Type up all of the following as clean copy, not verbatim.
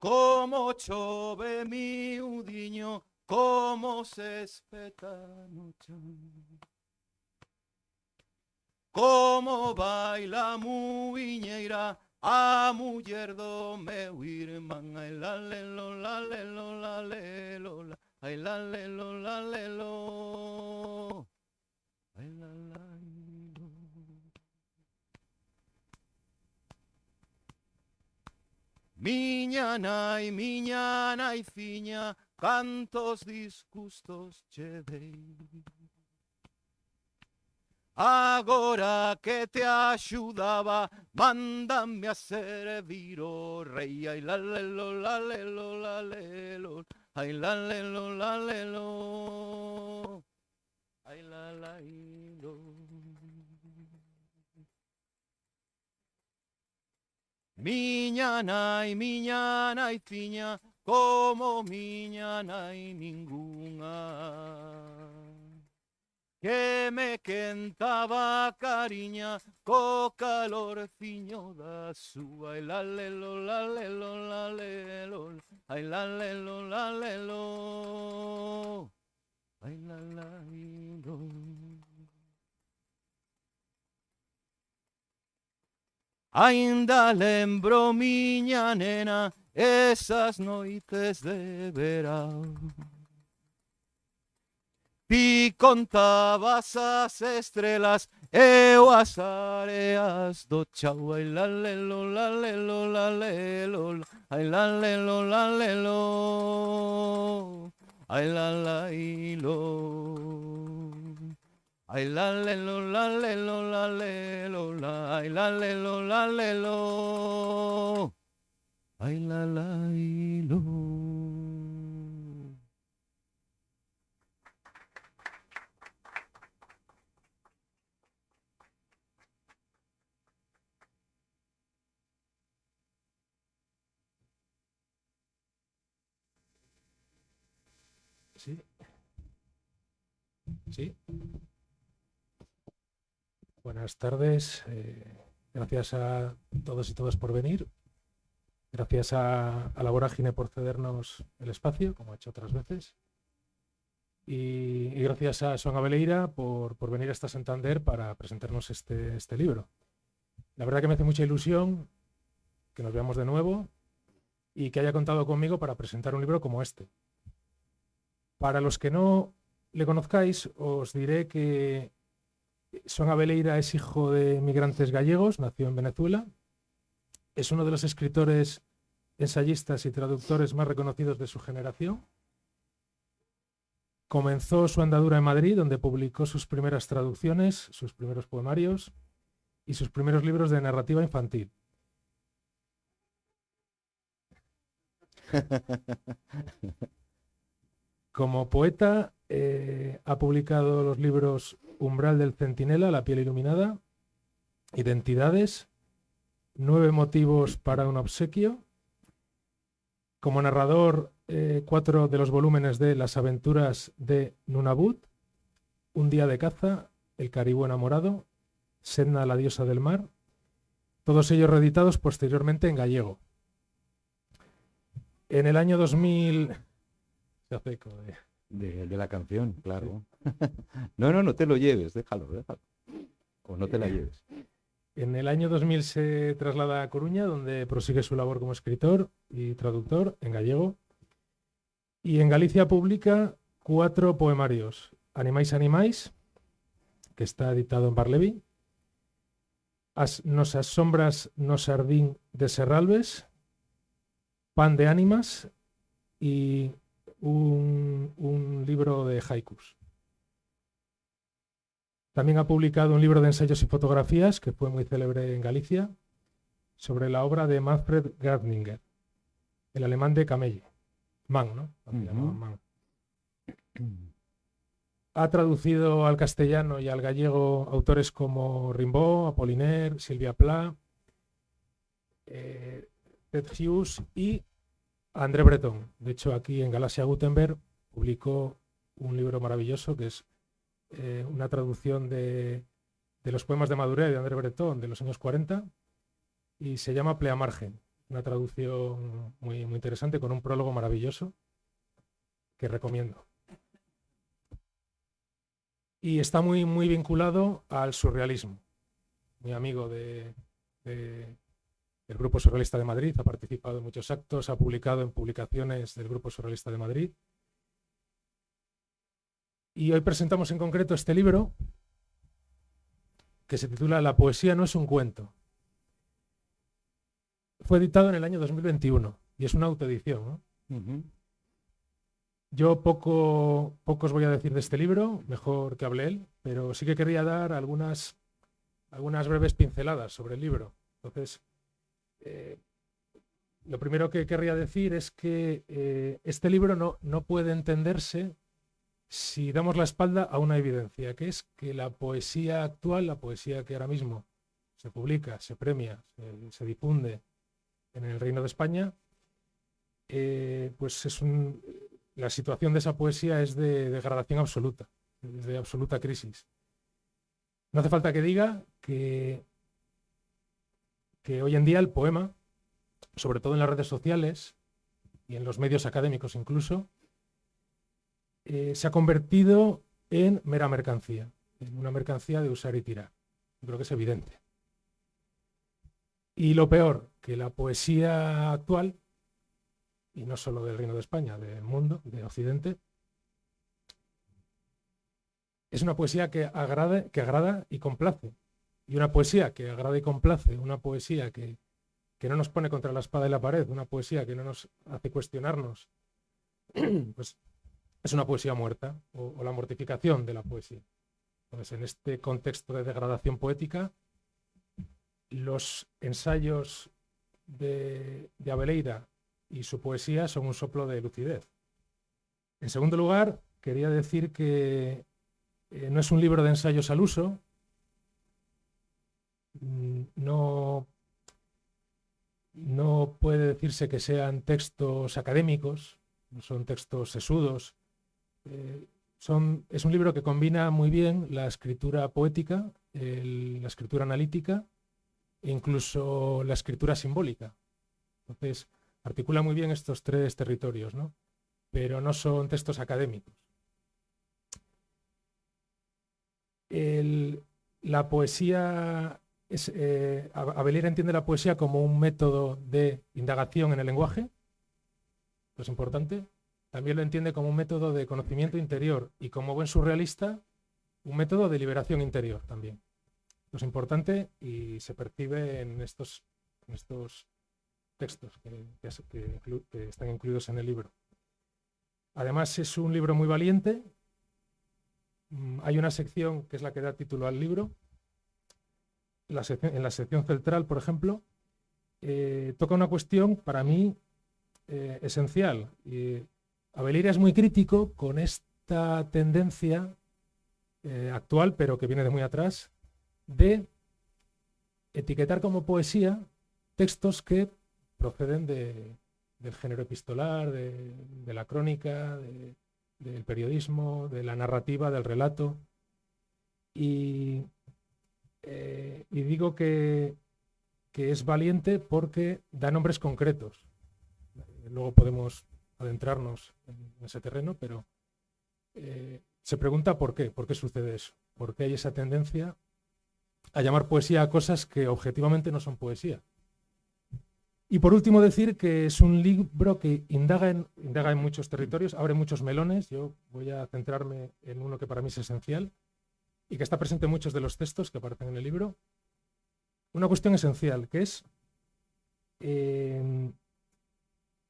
Como chove miudiño, como se espeta a noche. Como baila muiñeira a muller do meu irmán. Ai la lelo, la lelo, la lelo, ai la lelo, la lelo. Ai la la. Miña nai fiña, cantos disgustos che dei. Agora que te axudaba, mándame a servir o rei. Ai la lelo, la lelo, la lelo, ai la lelo, la lelo, ai la la ilo. Miña nai fiña, como miña nai ningunha. Que me quentaba cariña co calorciño da súa. Ai la lelo, la lelo, la lelo, ai la lelo, la lelo, ai la la ilo. Ainda lembro, miña nena, esas noites de verão. Ti contabas as estrelas, eu as areas do chau. Ai la lelo, la lelo, la lelo, ai la lelo, la lelo, ai la la ilo. Ai la lelo, la lelo, la lelo, ai la lelo, la lelo, ai la la ilo. Sí. Sí. Buenas tardes. Gracias a todos y todas por venir. Gracias a la Vorágine por cedernos el espacio, como ha hecho otras veces. Y gracias a Son Abeleira por venir hasta Santander para presentarnos este libro. La verdad que me hace mucha ilusión que nos veamos de nuevo y que haya contado conmigo para presentar un libro como este. Para los que no le conozcáis, os diré que Son Abeleira es hijo de migrantes gallegos, nació en Venezuela. Es uno de los escritores, ensayistas y traductores más reconocidos de su generación. Comenzó su andadura en Madrid, donde publicó sus primeras traducciones, sus primeros poemarios y sus primeros libros de narrativa infantil. Como poeta, ha publicado los libros Umbral del Centinela, La piel iluminada, Identidades, 9 motivos para un obsequio. Como narrador, 4 de los volúmenes de Las aventuras de Nunavut, Un día de caza, El caribú enamorado, Sedna, la diosa del mar, todos ellos reeditados posteriormente en gallego. En el año 2000... Se hace eco de la canción, claro. Sí. No te lo lleves, déjalo. O no te la lleves. En el año 2000 se traslada a Coruña, donde prosigue su labor como escritor y traductor en gallego. Y en Galicia publica 4 poemarios. Animais, animais, que está editado en Barlevi. Nos asombras nos ardín de Serralves. Pan de ánimas y un libro de haikus. También ha publicado un libro de ensayos y fotografías que fue muy célebre en Galicia sobre la obra de Manfred Gardninger, el alemán de Camelle. Mann, ¿no? Mann. Ha traducido al castellano y al gallego autores como Rimbaud, Apollinaire, Silvia Plath, Ted Hughes y André Breton. De hecho, aquí en Galaxia Gutenberg publicó un libro maravilloso que es una traducción de los poemas de Madurell de André Breton de los años 40 y se llama Pleamargen. una traducción muy, muy interesante con un prólogo maravilloso que recomiendo. Y está muy, muy vinculado al surrealismo. Muy amigo del Grupo Surrealista de Madrid, ha participado en muchos actos, ha publicado en publicaciones del Grupo Surrealista de Madrid. Y hoy presentamos en concreto este libro que se titula La poesía no es un cuento. Fue editado en el año 2021 y es una autoedición, ¿no? Yo poco os voy a decir de este libro, mejor que hable él, pero sí que quería dar algunas breves pinceladas sobre el libro. Entonces, lo primero que querría decir es que este libro no puede entenderse si damos la espalda a una evidencia, que es que la poesía actual, la poesía que ahora mismo se publica, se premia, se difunde en el Reino de España, pues la situación de esa poesía es de degradación absoluta, de absoluta crisis. No hace falta que diga que hoy en día el poema, sobre todo en las redes sociales y en los medios académicos incluso, se ha convertido en mera mercancía, en una mercancía de usar y tirar. Yo creo que es evidente. Y lo peor, que la poesía actual, y no solo del Reino de España, del mundo, de Occidente, es una poesía que agrada y complace. Y una poesía que agrada y complace, una poesía que no nos pone contra la espada y la pared, una poesía que no nos hace cuestionarnos, pues es una poesía muerta o la mortificación de la poesía. Entonces, en este contexto de degradación poética, los ensayos de Abeleira y su poesía son un soplo de lucidez. En segundo lugar, quería decir que no es un libro de ensayos al uso, no puede decirse que sean textos académicos, no son textos sesudos. Es un libro que combina muy bien la escritura poética, la escritura analítica e incluso la escritura simbólica. Entonces, articula muy bien estos tres territorios, ¿no? Pero no son textos académicos. La poesía, Abeleira entiende la poesía como un método de indagación en el lenguaje, esto es importante. También lo entiende como un método de conocimiento interior y, como buen surrealista, un método de liberación interior también. Esto es importante y se percibe en estos textos que están incluidos en el libro. Además, es un libro muy valiente. Hay una sección que es la que da título al libro. En la sección central, por ejemplo, toca una cuestión para mí esencial. Abeleira es muy crítico con esta tendencia actual, pero que viene de muy atrás, de etiquetar como poesía textos que proceden del género epistolar, de la crónica, del periodismo, de la narrativa, del relato. Y digo que es valiente porque da nombres concretos. Luego podemos adentrarnos en ese terreno, pero se pregunta por qué sucede eso, por qué hay esa tendencia a llamar poesía a cosas que objetivamente no son poesía. Y por último decir que es un libro que indaga en muchos territorios, abre muchos melones. Yo voy a centrarme en uno que para mí es esencial y que está presente en muchos de los textos que aparecen en el libro. Una cuestión esencial, que es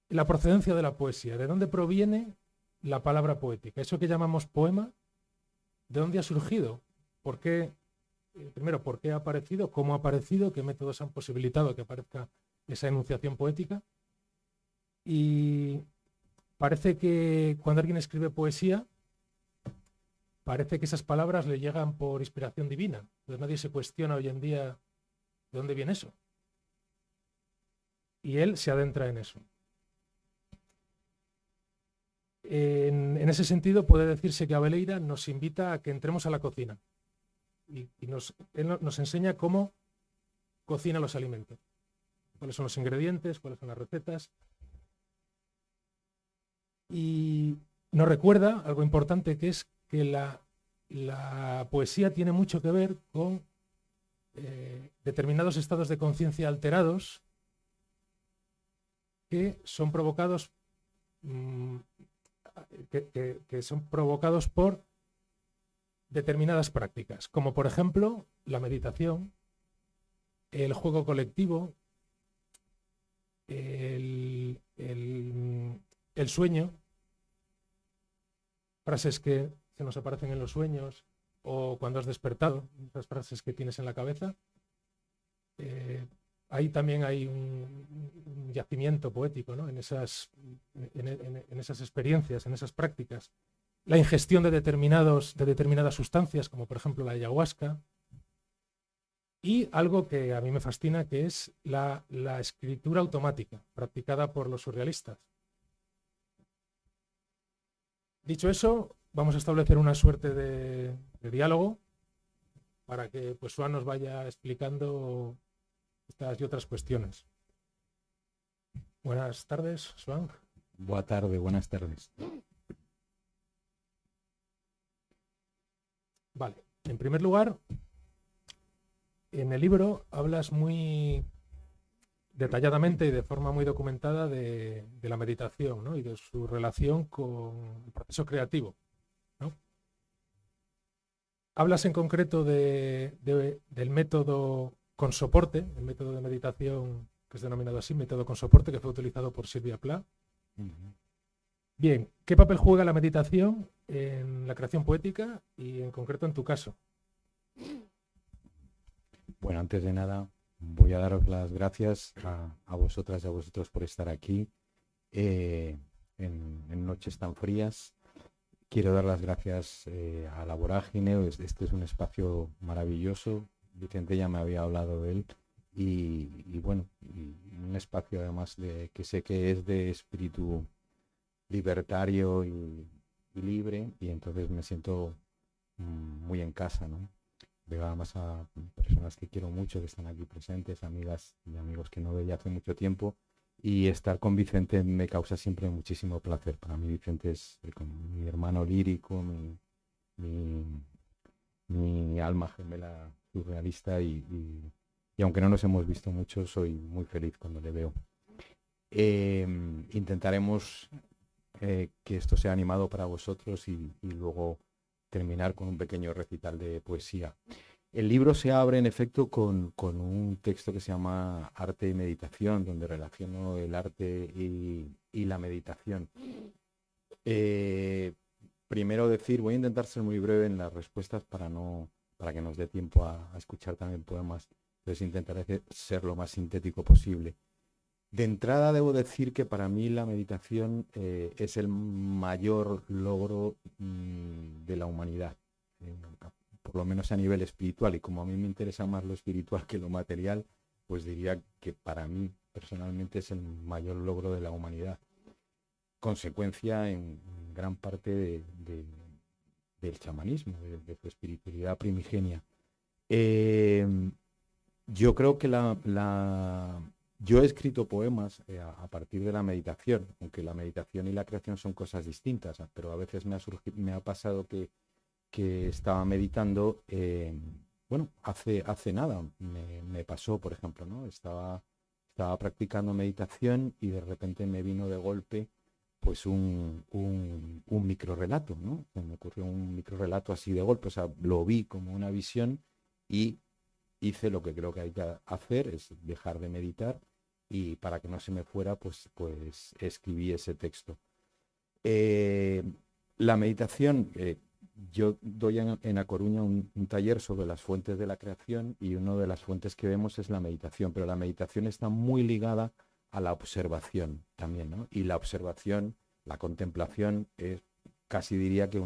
la procedencia de la poesía. ¿De dónde proviene la palabra poética? Eso que llamamos poema, ¿de dónde ha surgido? ¿Por qué? Primero, ¿por qué ha aparecido? ¿Cómo ha aparecido? ¿Qué métodos han posibilitado que aparezca esa enunciación poética? Y parece que cuando alguien escribe poesía, parece que esas palabras le llegan por inspiración divina. Entonces nadie se cuestiona hoy en día de dónde viene eso. Y él se adentra en eso. En ese sentido puede decirse que Abeleira nos invita a que entremos a la cocina y él nos enseña cómo cocina los alimentos. cuáles son los ingredientes, cuáles son las recetas. Y nos recuerda algo importante, que es que la poesía tiene mucho que ver con determinados estados de conciencia alterados que son provocados que son provocados por determinadas prácticas, como por ejemplo la meditación, el juego colectivo, el sueño, frases que se nos aparecen en los sueños o cuando has despertado, esas frases que tienes en la cabeza. Ahí también hay un yacimiento poético, ¿no? en esas experiencias, en esas prácticas. La ingestión de determinadas sustancias, como por ejemplo la ayahuasca. Y algo que a mí me fascina, que es la escritura automática, practicada por los surrealistas. Dicho eso, vamos a establecer una suerte de diálogo para que pues Swan nos vaya explicando estas y otras cuestiones. Buenas tardes, Swan. Buenas tardes. Vale, en primer lugar, en el libro hablas muy detalladamente y de forma muy documentada de la meditación, ¿no? Y de su relación con el proceso creativo, ¿no? Hablas en concreto del método con soporte, el método de meditación que es denominado así, método con soporte, que fue utilizado por Sylvia Plath. Bien, ¿qué papel juega la meditación en la creación poética y en concreto en tu caso? Bueno, antes de nada, voy a daros las gracias a vosotras y a vosotros por estar aquí en noches tan frías. Quiero dar las gracias a La Vorágine. Este es un espacio maravilloso. Vicente ya me había hablado de él. Y bueno, un espacio además que sé que es de espíritu libertario y libre, y entonces me siento muy en casa, ¿no? Veo además a personas que quiero mucho, que están aquí presentes, amigas y amigos que no veía hace mucho tiempo, y estar con Vicente me causa siempre muchísimo placer. Para mí Vicente es mi hermano lírico, mi alma gemela surrealista, y aunque no nos hemos visto mucho, soy muy feliz cuando le veo. Intentaremos que esto sea animado para vosotros y luego terminar con un pequeño recital de poesía. El libro se abre en efecto con un texto que se llama Arte y Meditación, donde relaciono el arte y la meditación. Primero decir, voy a intentar ser muy breve en las respuestas para que nos dé tiempo a escuchar también poemas. Entonces intentaré ser lo más sintético posible. De entrada debo decir que para mí la meditación es el mayor logro de la humanidad, por lo menos a nivel espiritual, y como a mí me interesa más lo espiritual que lo material, pues diría que para mí personalmente es el mayor logro de la humanidad, consecuencia en gran parte del chamanismo, de su espiritualidad primigenia. Yo creo que yo he escrito poemas a partir de la meditación, aunque la meditación y la creación son cosas distintas, pero a veces me ha pasado que estaba meditando, bueno, hace nada me pasó, por ejemplo, ¿no? Estaba practicando meditación y de repente me vino de golpe pues un microrrelato, ¿no? Me ocurrió un microrrelato así de golpe, o sea, lo vi como una visión y hice lo que creo que hay que hacer, es dejar de meditar, y para que no se me fuera, pues escribí ese texto. La meditación, yo doy en A Coruña un taller sobre las fuentes de la creación, y una de las fuentes que vemos es la meditación, pero la meditación está muy ligada a la observación también, ¿no? Y la observación, la contemplación, es casi diría que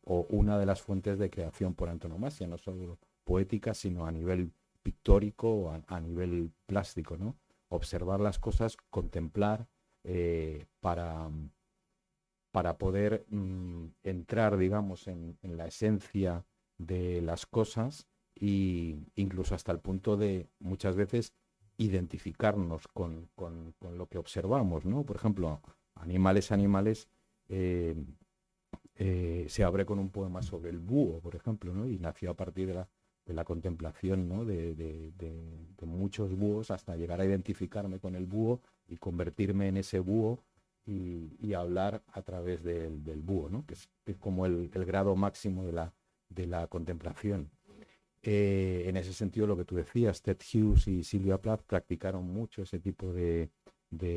una de las fuentes de creación por antonomasia, no solo poética, sino a nivel pictórico o a nivel plástico, ¿no? Observar las cosas, contemplar, para poder entrar, digamos, en la esencia de las cosas, e incluso hasta el punto de muchas veces identificarnos con lo que observamos, ¿no? Por ejemplo, Animales, eh, se abre con un poema sobre el búho, por ejemplo, ¿no? Y nació a partir de la contemplación, ¿no? De muchos búhos hasta llegar a identificarme con el búho y convertirme en ese búho y hablar a través del búho, ¿no? Que es como el grado máximo de la contemplación. En ese sentido, lo que tú decías, Ted Hughes y Sylvia Plath practicaron mucho ese tipo de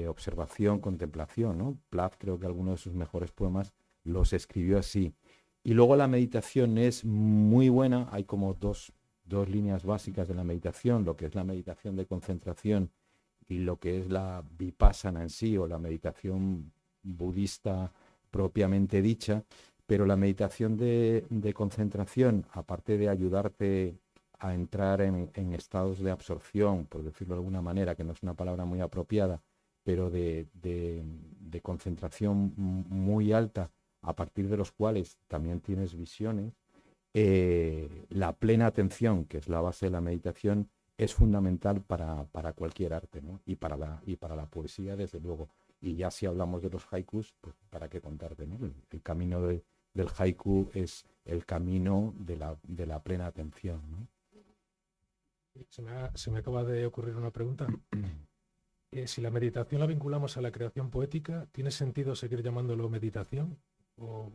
observación, contemplación, ¿no? Plath, creo que algunos de sus mejores poemas los escribió así. Y luego la meditación es muy buena, hay como dos líneas básicas de la meditación, lo que es la meditación de concentración y lo que es la vipassana en sí, o la meditación budista propiamente dicha, pero la meditación de concentración, aparte de ayudarte a entrar en estados de absorción, por decirlo de alguna manera, que no es una palabra muy apropiada, pero de concentración muy alta, a partir de los cuales también tienes visiones, la plena atención, que es la base de la meditación, es fundamental para cualquier arte, ¿no? Y para la poesía, desde luego. Y ya si hablamos de los haikus, pues para qué contarte, ¿no? El camino del haiku es el camino de la plena atención, ¿no? Se me acaba de ocurrir una pregunta. Si la meditación la vinculamos a la creación poética, ¿tiene sentido seguir llamándolo meditación? ¿O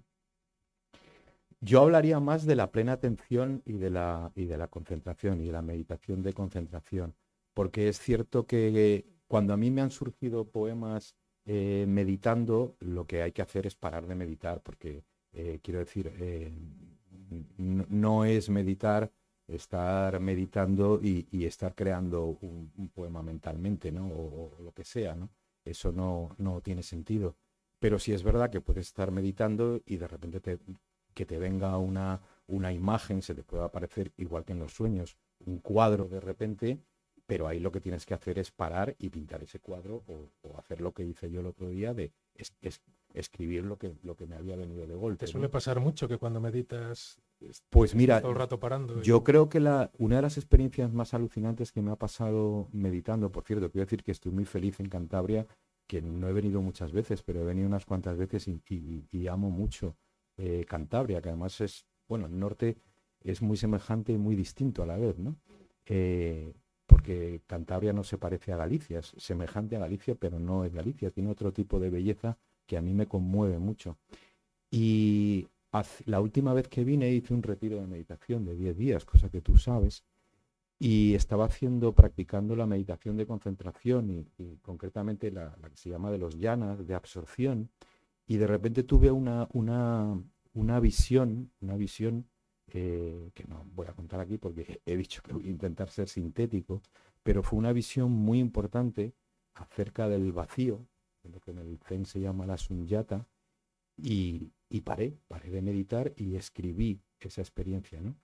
Yo hablaría más de la plena atención y de la concentración y de la meditación de concentración, porque es cierto que cuando a mí me han surgido poemas meditando, lo que hay que hacer es parar de meditar, porque quiero decir, no es meditar, estar meditando y estar creando un poema mentalmente, ¿no? O lo que sea, ¿no? Eso no tiene sentido. Pero sí es verdad que puedes estar meditando y de repente que te venga una imagen, se te puede aparecer igual que en los sueños, un cuadro de repente, pero ahí lo que tienes que hacer es parar y pintar ese cuadro o hacer lo que hice yo el otro día de escribir lo que me había venido de golpe, te suele ¿no? pasar mucho que cuando meditas Pues estás mira, todo el rato parando? yo creo que una de las experiencias más alucinantes que me ha pasado meditando, por cierto, quiero decir que estoy muy feliz en Cantabria, que no he venido muchas veces, pero he venido unas cuantas veces y amo mucho Cantabria, que además es, bueno, el norte es muy semejante y muy distinto a la vez, ¿no? Porque Cantabria no se parece a Galicia, es semejante a Galicia, pero no es Galicia, tiene otro tipo de belleza que a mí me conmueve mucho. Y la última vez que vine hice un retiro de meditación de 10 días, cosa que tú sabes, y estaba practicando la meditación de concentración y concretamente la que se llama de los llanas, de absorción, y de repente tuve una visión, que no voy a contar aquí porque he dicho que voy a intentar ser sintético, pero fue una visión muy importante acerca del vacío, de lo que en el Zen se llama la sunyata, y paré de meditar y escribí esa experiencia, ¿no?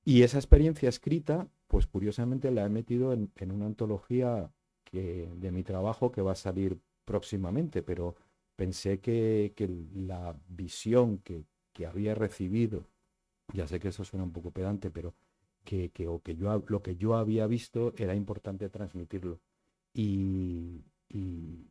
Y esa experiencia escrita, pues curiosamente la he metido en una antología de mi trabajo que va a salir próximamente, pero pensé que la visión que había recibido, ya sé que eso suena un poco pedante, pero lo que yo había visto era importante transmitirlo. Y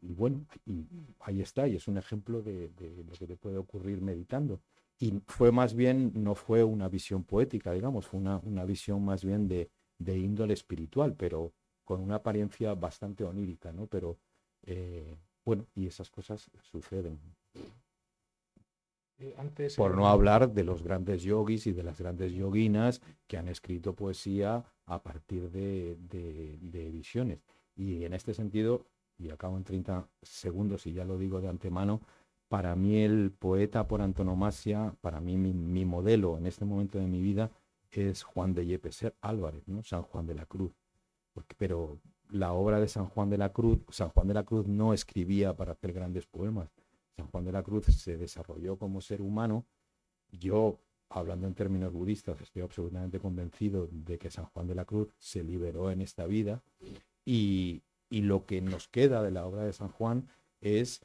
bueno, y ahí está, y es un ejemplo de lo que te puede ocurrir meditando. Y fue más bien, no fue una visión poética, digamos, fue una visión más bien de índole espiritual, pero con una apariencia bastante onírica, ¿no? Pero bueno, y esas cosas suceden. Antes, Por no hablar de los grandes yogis y de las grandes yoginas que han escrito poesía a partir de visiones. Y en este sentido, y acabo en 30 segundos y ya lo digo de antemano, para mí el poeta por antonomasia, para mí mi modelo en este momento de mi vida es Juan de Yepes Álvarez, ¿no? San Juan de la Cruz. Pero la obra de San Juan de la Cruz no escribía para hacer grandes poemas. San Juan de la Cruz se desarrolló como ser humano. Yo, hablando en términos budistas, estoy absolutamente convencido de que San Juan de la Cruz se liberó en esta vida y lo que nos queda de la obra de San Juan es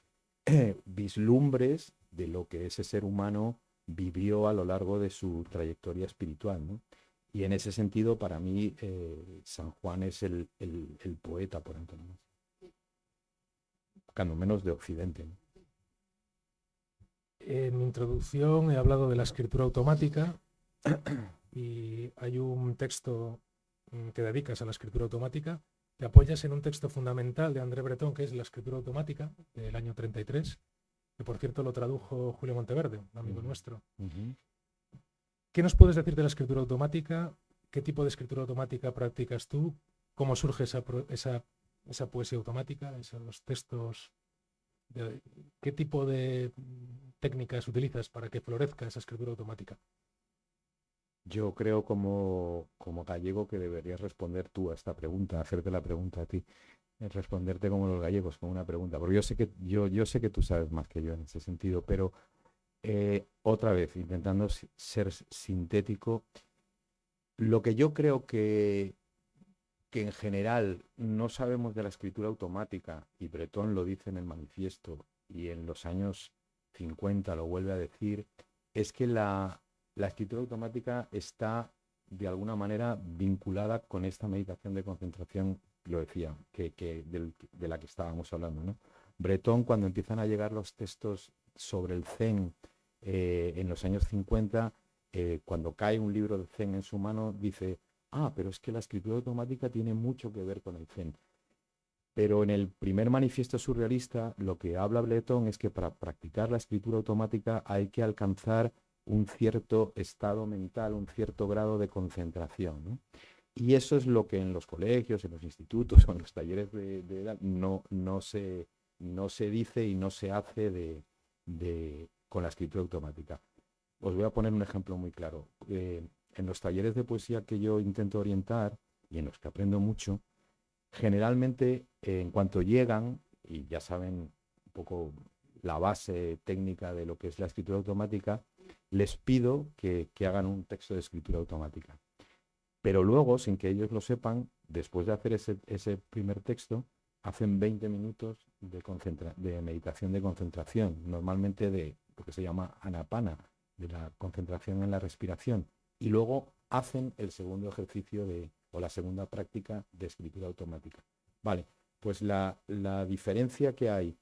vislumbres de lo que ese ser humano vivió a lo largo de su trayectoria espiritual, ¿no? Y en ese sentido, para mí, San Juan es el poeta por antonomasia, cuando menos de Occidente, ¿no? En mi introducción he hablado de la escritura automática y hay un texto que dedicas a la escritura automática. Te apoyas en un texto fundamental de André Breton, que es La escritura automática, del año 33, que por cierto lo tradujo Julio Monteverde, un amigo nuestro. ¿Qué nos puedes decir de la escritura automática? ¿Qué tipo de escritura automática practicas tú? ¿Cómo surge esa poesía automática, esos textos? ¿Qué tipo de técnicas utilizas para que florezca esa escritura automática? Yo creo como gallego que deberías responder tú a esta pregunta, hacerte la pregunta a ti, responderte como los gallegos, con una pregunta, porque yo sé que tú sabes más que yo en ese sentido, pero otra vez, intentando ser sintético, lo que yo creo que en general no sabemos de la escritura automática, y Breton lo dice en el manifiesto, y en los años 50 lo vuelve a decir, es que la escritura automática está de alguna manera vinculada con esta meditación de concentración, lo decía, de la que estábamos hablando, ¿no? Breton, cuando empiezan a llegar los textos sobre el Zen en los años 50, cuando cae un libro de Zen en su mano, dice, pero es que la escritura automática tiene mucho que ver con el Zen. Pero en el primer manifiesto surrealista, lo que habla Breton es que para practicar la escritura automática hay que alcanzar un cierto estado mental, un cierto grado de concentración, ¿no? Y eso es lo que en los colegios, en los institutos o en los talleres de edad no se dice y no se hace con la escritura automática. Os voy a poner un ejemplo muy claro. En los talleres de poesía que yo intento orientar y en los que aprendo mucho, generalmente en cuanto llegan, y ya saben un poco la base técnica de lo que es la escritura automática, les pido que hagan un texto de escritura automática. Pero luego, sin que ellos lo sepan, después de hacer ese primer texto, hacen 20 minutos de meditación de concentración, normalmente de lo que se llama anapana, de la concentración en la respiración. Y luego hacen el segundo ejercicio o la segunda práctica de escritura automática. Vale, pues la diferencia que hay,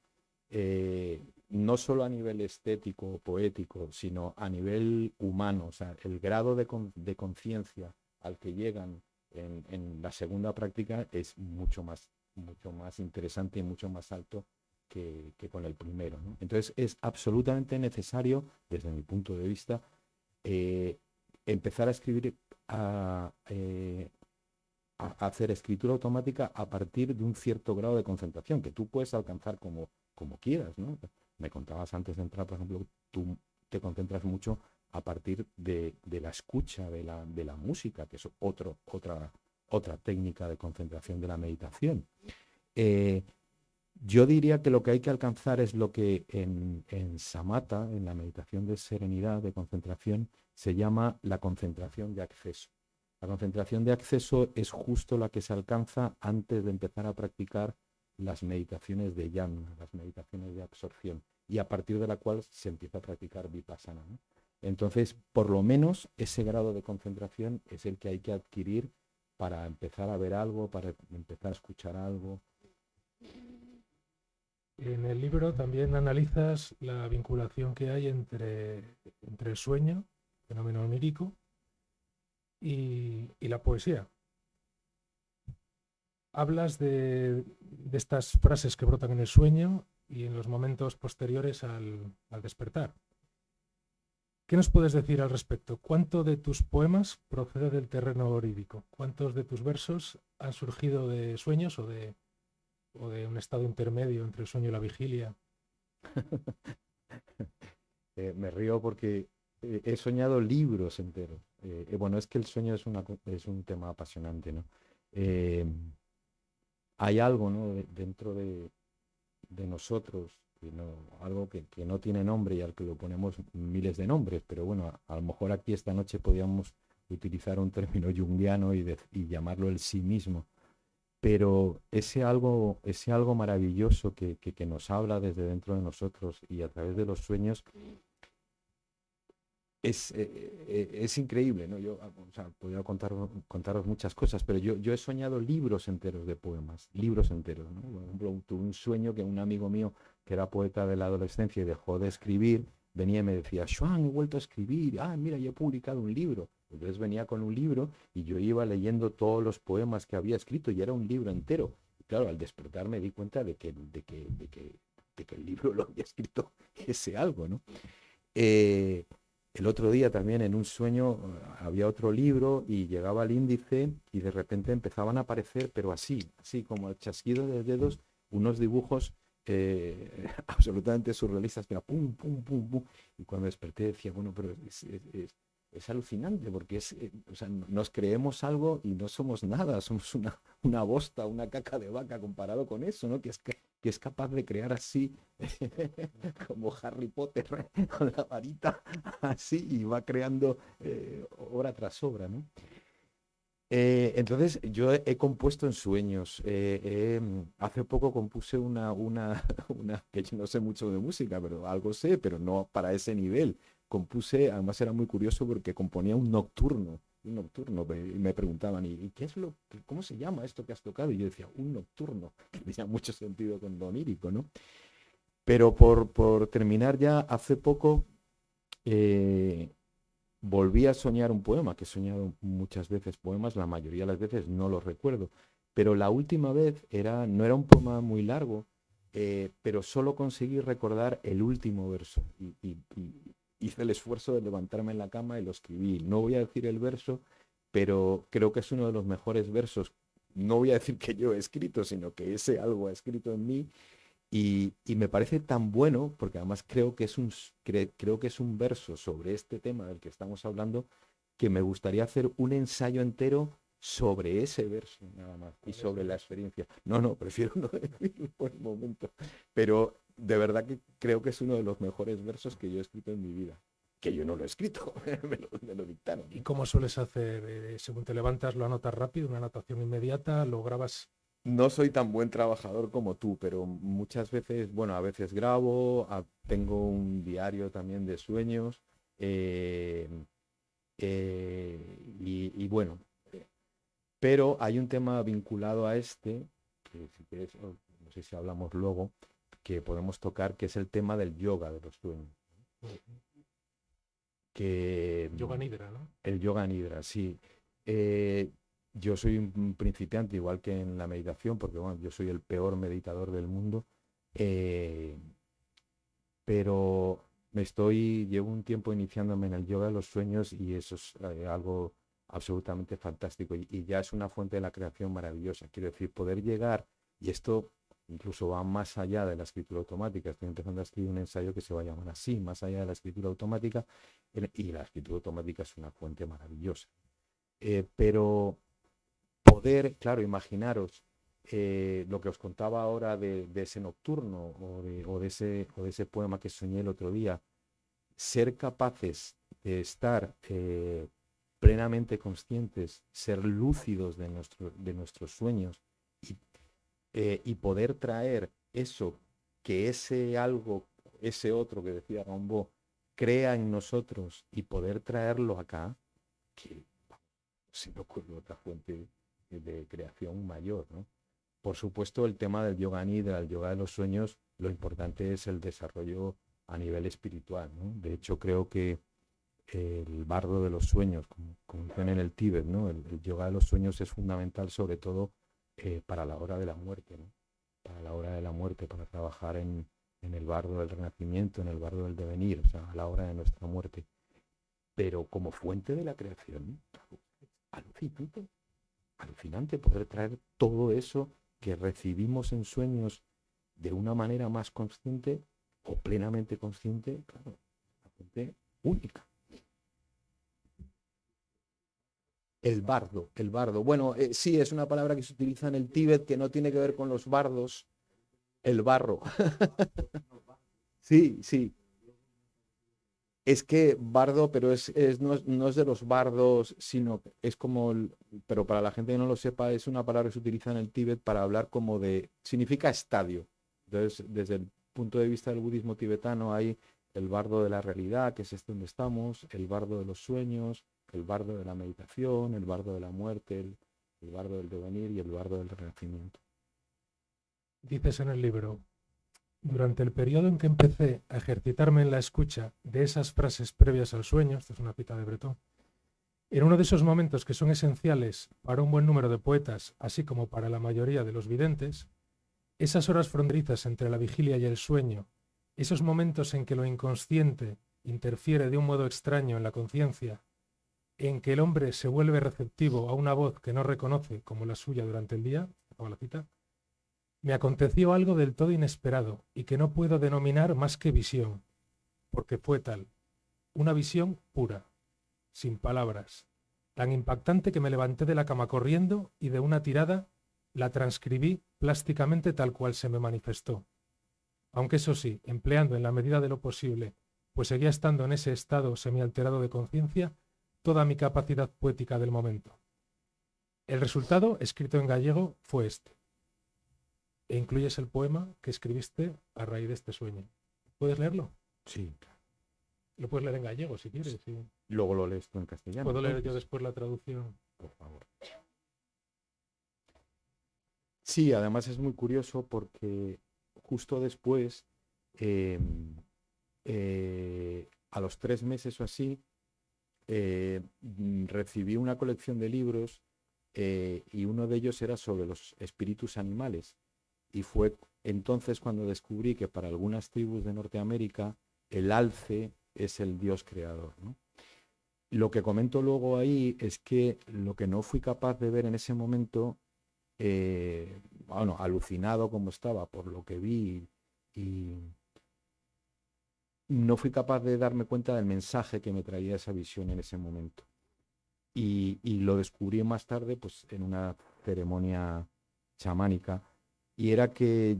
no solo a nivel estético o poético, sino a nivel humano, o sea, el grado de conciencia al que llegan en la segunda práctica es mucho más interesante y mucho más alto que con el primero, ¿no? Entonces es absolutamente necesario, desde mi punto de vista, empezar a escribir, a hacer escritura automática a partir de un cierto grado de concentración que tú puedes alcanzar como quieras, ¿no? Me contabas antes de entrar, por ejemplo, tú te concentras mucho a partir de la escucha de la música, que es otra técnica de concentración de la meditación. Yo diría que lo que hay que alcanzar es lo que en samatha, en la meditación de serenidad, de concentración, se llama la concentración de acceso. La concentración de acceso es justo la que se alcanza antes de empezar a practicar las meditaciones de jhana, las meditaciones de absorción, y a partir de la cual se empieza a practicar vipassana, ¿no? Entonces, por lo menos ese grado de concentración es el que hay que adquirir para empezar a ver algo, para empezar a escuchar algo. En el libro también analizas la vinculación que hay entre el sueño, fenómeno onírico, y la poesía. Hablas de estas frases que brotan en el sueño y en los momentos posteriores al despertar. ¿Qué nos puedes decir al respecto? ¿Cuánto de tus poemas procede del terreno onírico? ¿Cuántos de tus versos han surgido de sueños o de un estado intermedio entre el sueño y la vigilia? Me río porque he soñado libros enteros. Bueno, es que el sueño es un tema apasionante, ¿no? Hay algo, ¿no? dentro de nosotros, algo que no tiene nombre y al que lo ponemos miles de nombres, pero bueno, a lo mejor aquí esta noche podríamos utilizar un término junguiano y llamarlo el sí mismo. Pero ese algo maravilloso que nos habla desde dentro de nosotros y a través de los sueños, es increíble, ¿no? Yo, o sea, podría contaros muchas cosas, pero yo he soñado libros enteros de poemas, libros enteros, ¿no? Por ejemplo, tuve un sueño que un amigo mío, que era poeta de la adolescencia y dejó de escribir, venía y me decía, Joan, he vuelto a escribir, mira, yo he publicado un libro. Entonces venía con un libro y yo iba leyendo todos los poemas que había escrito y era un libro entero. Y claro, al despertar me di cuenta de que el libro lo había escrito ese algo, ¿no? Eh, el otro día también en un sueño había otro libro y llegaba al índice y de repente empezaban a aparecer, pero así como el chasquido de dedos, unos dibujos absolutamente surrealistas, mira, pum, pum, pum, pum. Y cuando desperté decía, bueno, pero es alucinante porque o sea, nos creemos algo y no somos nada, somos una bosta, una caca de vaca comparado con eso, ¿no? Que es capaz de crear así, como Harry Potter, con la varita, así, y va creando obra tras obra, ¿no? Entonces, yo he compuesto en sueños. Hace poco compuse que yo no sé mucho de música, pero algo sé, pero no para ese nivel. Compuse, además era muy curioso porque componía un nocturno, y me preguntaban, ¿y qué es cómo se llama esto que has tocado? Y yo decía, un nocturno, que tenía mucho sentido con lo onírico, ¿no? Pero por terminar ya, hace poco eh, volví a soñar un poema, que he soñado muchas veces poemas, la mayoría de las veces no los recuerdo, pero la última vez no era un poema muy largo, pero solo conseguí recordar el último verso y hice el esfuerzo de levantarme en la cama y lo escribí. No voy a decir el verso, pero creo que es uno de los mejores versos. No voy a decir que yo he escrito, sino que ese algo ha escrito en mí y me parece tan bueno, porque además creo que es un verso sobre este tema del que estamos hablando, que me gustaría hacer un ensayo entero sobre ese verso, nada más, y sobre la experiencia. No, prefiero no decirlo por el momento, pero de verdad que creo que es uno de los mejores versos que yo he escrito en mi vida. Que yo no lo he escrito, me lo dictaron. ¿Y cómo sueles hacer? Según te levantas, ¿lo anotas rápido, una anotación inmediata? ¿Lo grabas? No soy tan buen trabajador como tú, pero muchas veces, bueno, a veces grabo, tengo un diario también de sueños, eh, y bueno, pero hay un tema vinculado a este, que si quieres, no sé si hablamos luego, que podemos tocar, que es el tema del yoga de los sueños. Que Yoga Nidra, ¿no? El yoga nidra, sí. Eh, yo soy un principiante, igual que en la meditación, porque bueno, yo soy el peor meditador del mundo, eh, pero llevo un tiempo iniciándome en el yoga de los sueños y eso es algo absolutamente fantástico y ya es una fuente de la creación maravillosa. Quiero decir, poder llegar, y esto incluso va más allá de la escritura automática. Estoy empezando a escribir un ensayo que se va a llamar así, más allá de la escritura automática, y la escritura automática es una fuente maravillosa. Pero poder, claro, imaginaros lo que os contaba ahora de ese nocturno o de ese poema que soñé el otro día, ser capaces de estar plenamente conscientes, ser lúcidos de nuestros sueños y poder traer eso que ese algo, ese otro que decía Rimbaud, crea en nosotros y poder traerlo acá, que se me ocurre otra fuente de creación mayor, ¿no? Por supuesto, el tema del yoga nidra, el yoga de los sueños, lo importante es el desarrollo a nivel espiritual, ¿no? De hecho, creo que el bardo de los sueños, como dicen en el Tíbet, ¿no? El yoga de los sueños es fundamental, sobre todo para la hora de la muerte, ¿no? Para la hora de la muerte, para trabajar en el bardo del renacimiento, en el bardo del devenir, o sea, a la hora de nuestra muerte. Pero como fuente de la creación, alucinante, alucinante poder traer todo eso que recibimos en sueños de una manera más consciente o plenamente consciente, claro, una fuente única. El bardo. Bueno, sí, es una palabra que se utiliza en el Tíbet que no tiene que ver con los bardos. El barro. Sí, sí. Es que bardo, pero no es de los bardos, sino es como, pero para la gente que no lo sepa, es una palabra que se utiliza en el Tíbet para hablar significa estadio. Entonces, desde el punto de vista del budismo tibetano, hay el bardo de la realidad, que es este donde estamos, el bardo de los sueños, el bardo de la meditación, el bardo de la muerte, el bardo del devenir y el bardo del renacimiento. Dices en el libro, durante el periodo en que empecé a ejercitarme en la escucha de esas frases previas al sueño, esta es una cita de Breton, en uno de esos momentos que son esenciales para un buen número de poetas, así como para la mayoría de los videntes, esas horas fronterizas entre la vigilia y el sueño, esos momentos en que lo inconsciente interfiere de un modo extraño en la conciencia, en que el hombre se vuelve receptivo a una voz que no reconoce como la suya durante el día, acabo la cita, me aconteció algo del todo inesperado y que no puedo denominar más que visión, porque fue tal, una visión pura, sin palabras, tan impactante que me levanté de la cama corriendo y de una tirada la transcribí plásticamente tal cual se me manifestó. Aunque eso sí, empleando en la medida de lo posible, pues seguía estando en ese estado semialterado de conciencia, toda mi capacidad poética del momento. El resultado, escrito en gallego, fue este. E incluyes el poema que escribiste a raíz de este sueño. ¿Puedes leerlo? Sí. Lo puedes leer en gallego si quieres. Sí. Luego lo lees tú en castellano. ¿Puedo leer entonces? yo después la traducción? Por favor. Sí, además es muy curioso porque justo después, eh, a los 3 meses o así, recibí una colección de libros y uno de ellos era sobre los espíritus animales. Y fue entonces cuando descubrí que para algunas tribus de Norteamérica el alce es el dios creador, ¿no? Lo que comento luego ahí es que lo que no fui capaz de ver en ese momento, bueno, alucinado como estaba por lo que vi y no fui capaz de darme cuenta del mensaje que me traía esa visión en ese momento. Y lo descubrí más tarde, pues en una ceremonia chamánica, y era que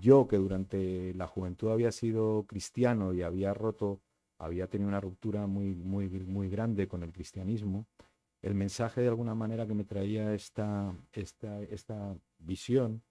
yo, que durante la juventud había sido cristiano y había tenido una ruptura muy grande con el cristianismo, el mensaje de alguna manera que me traía esta visión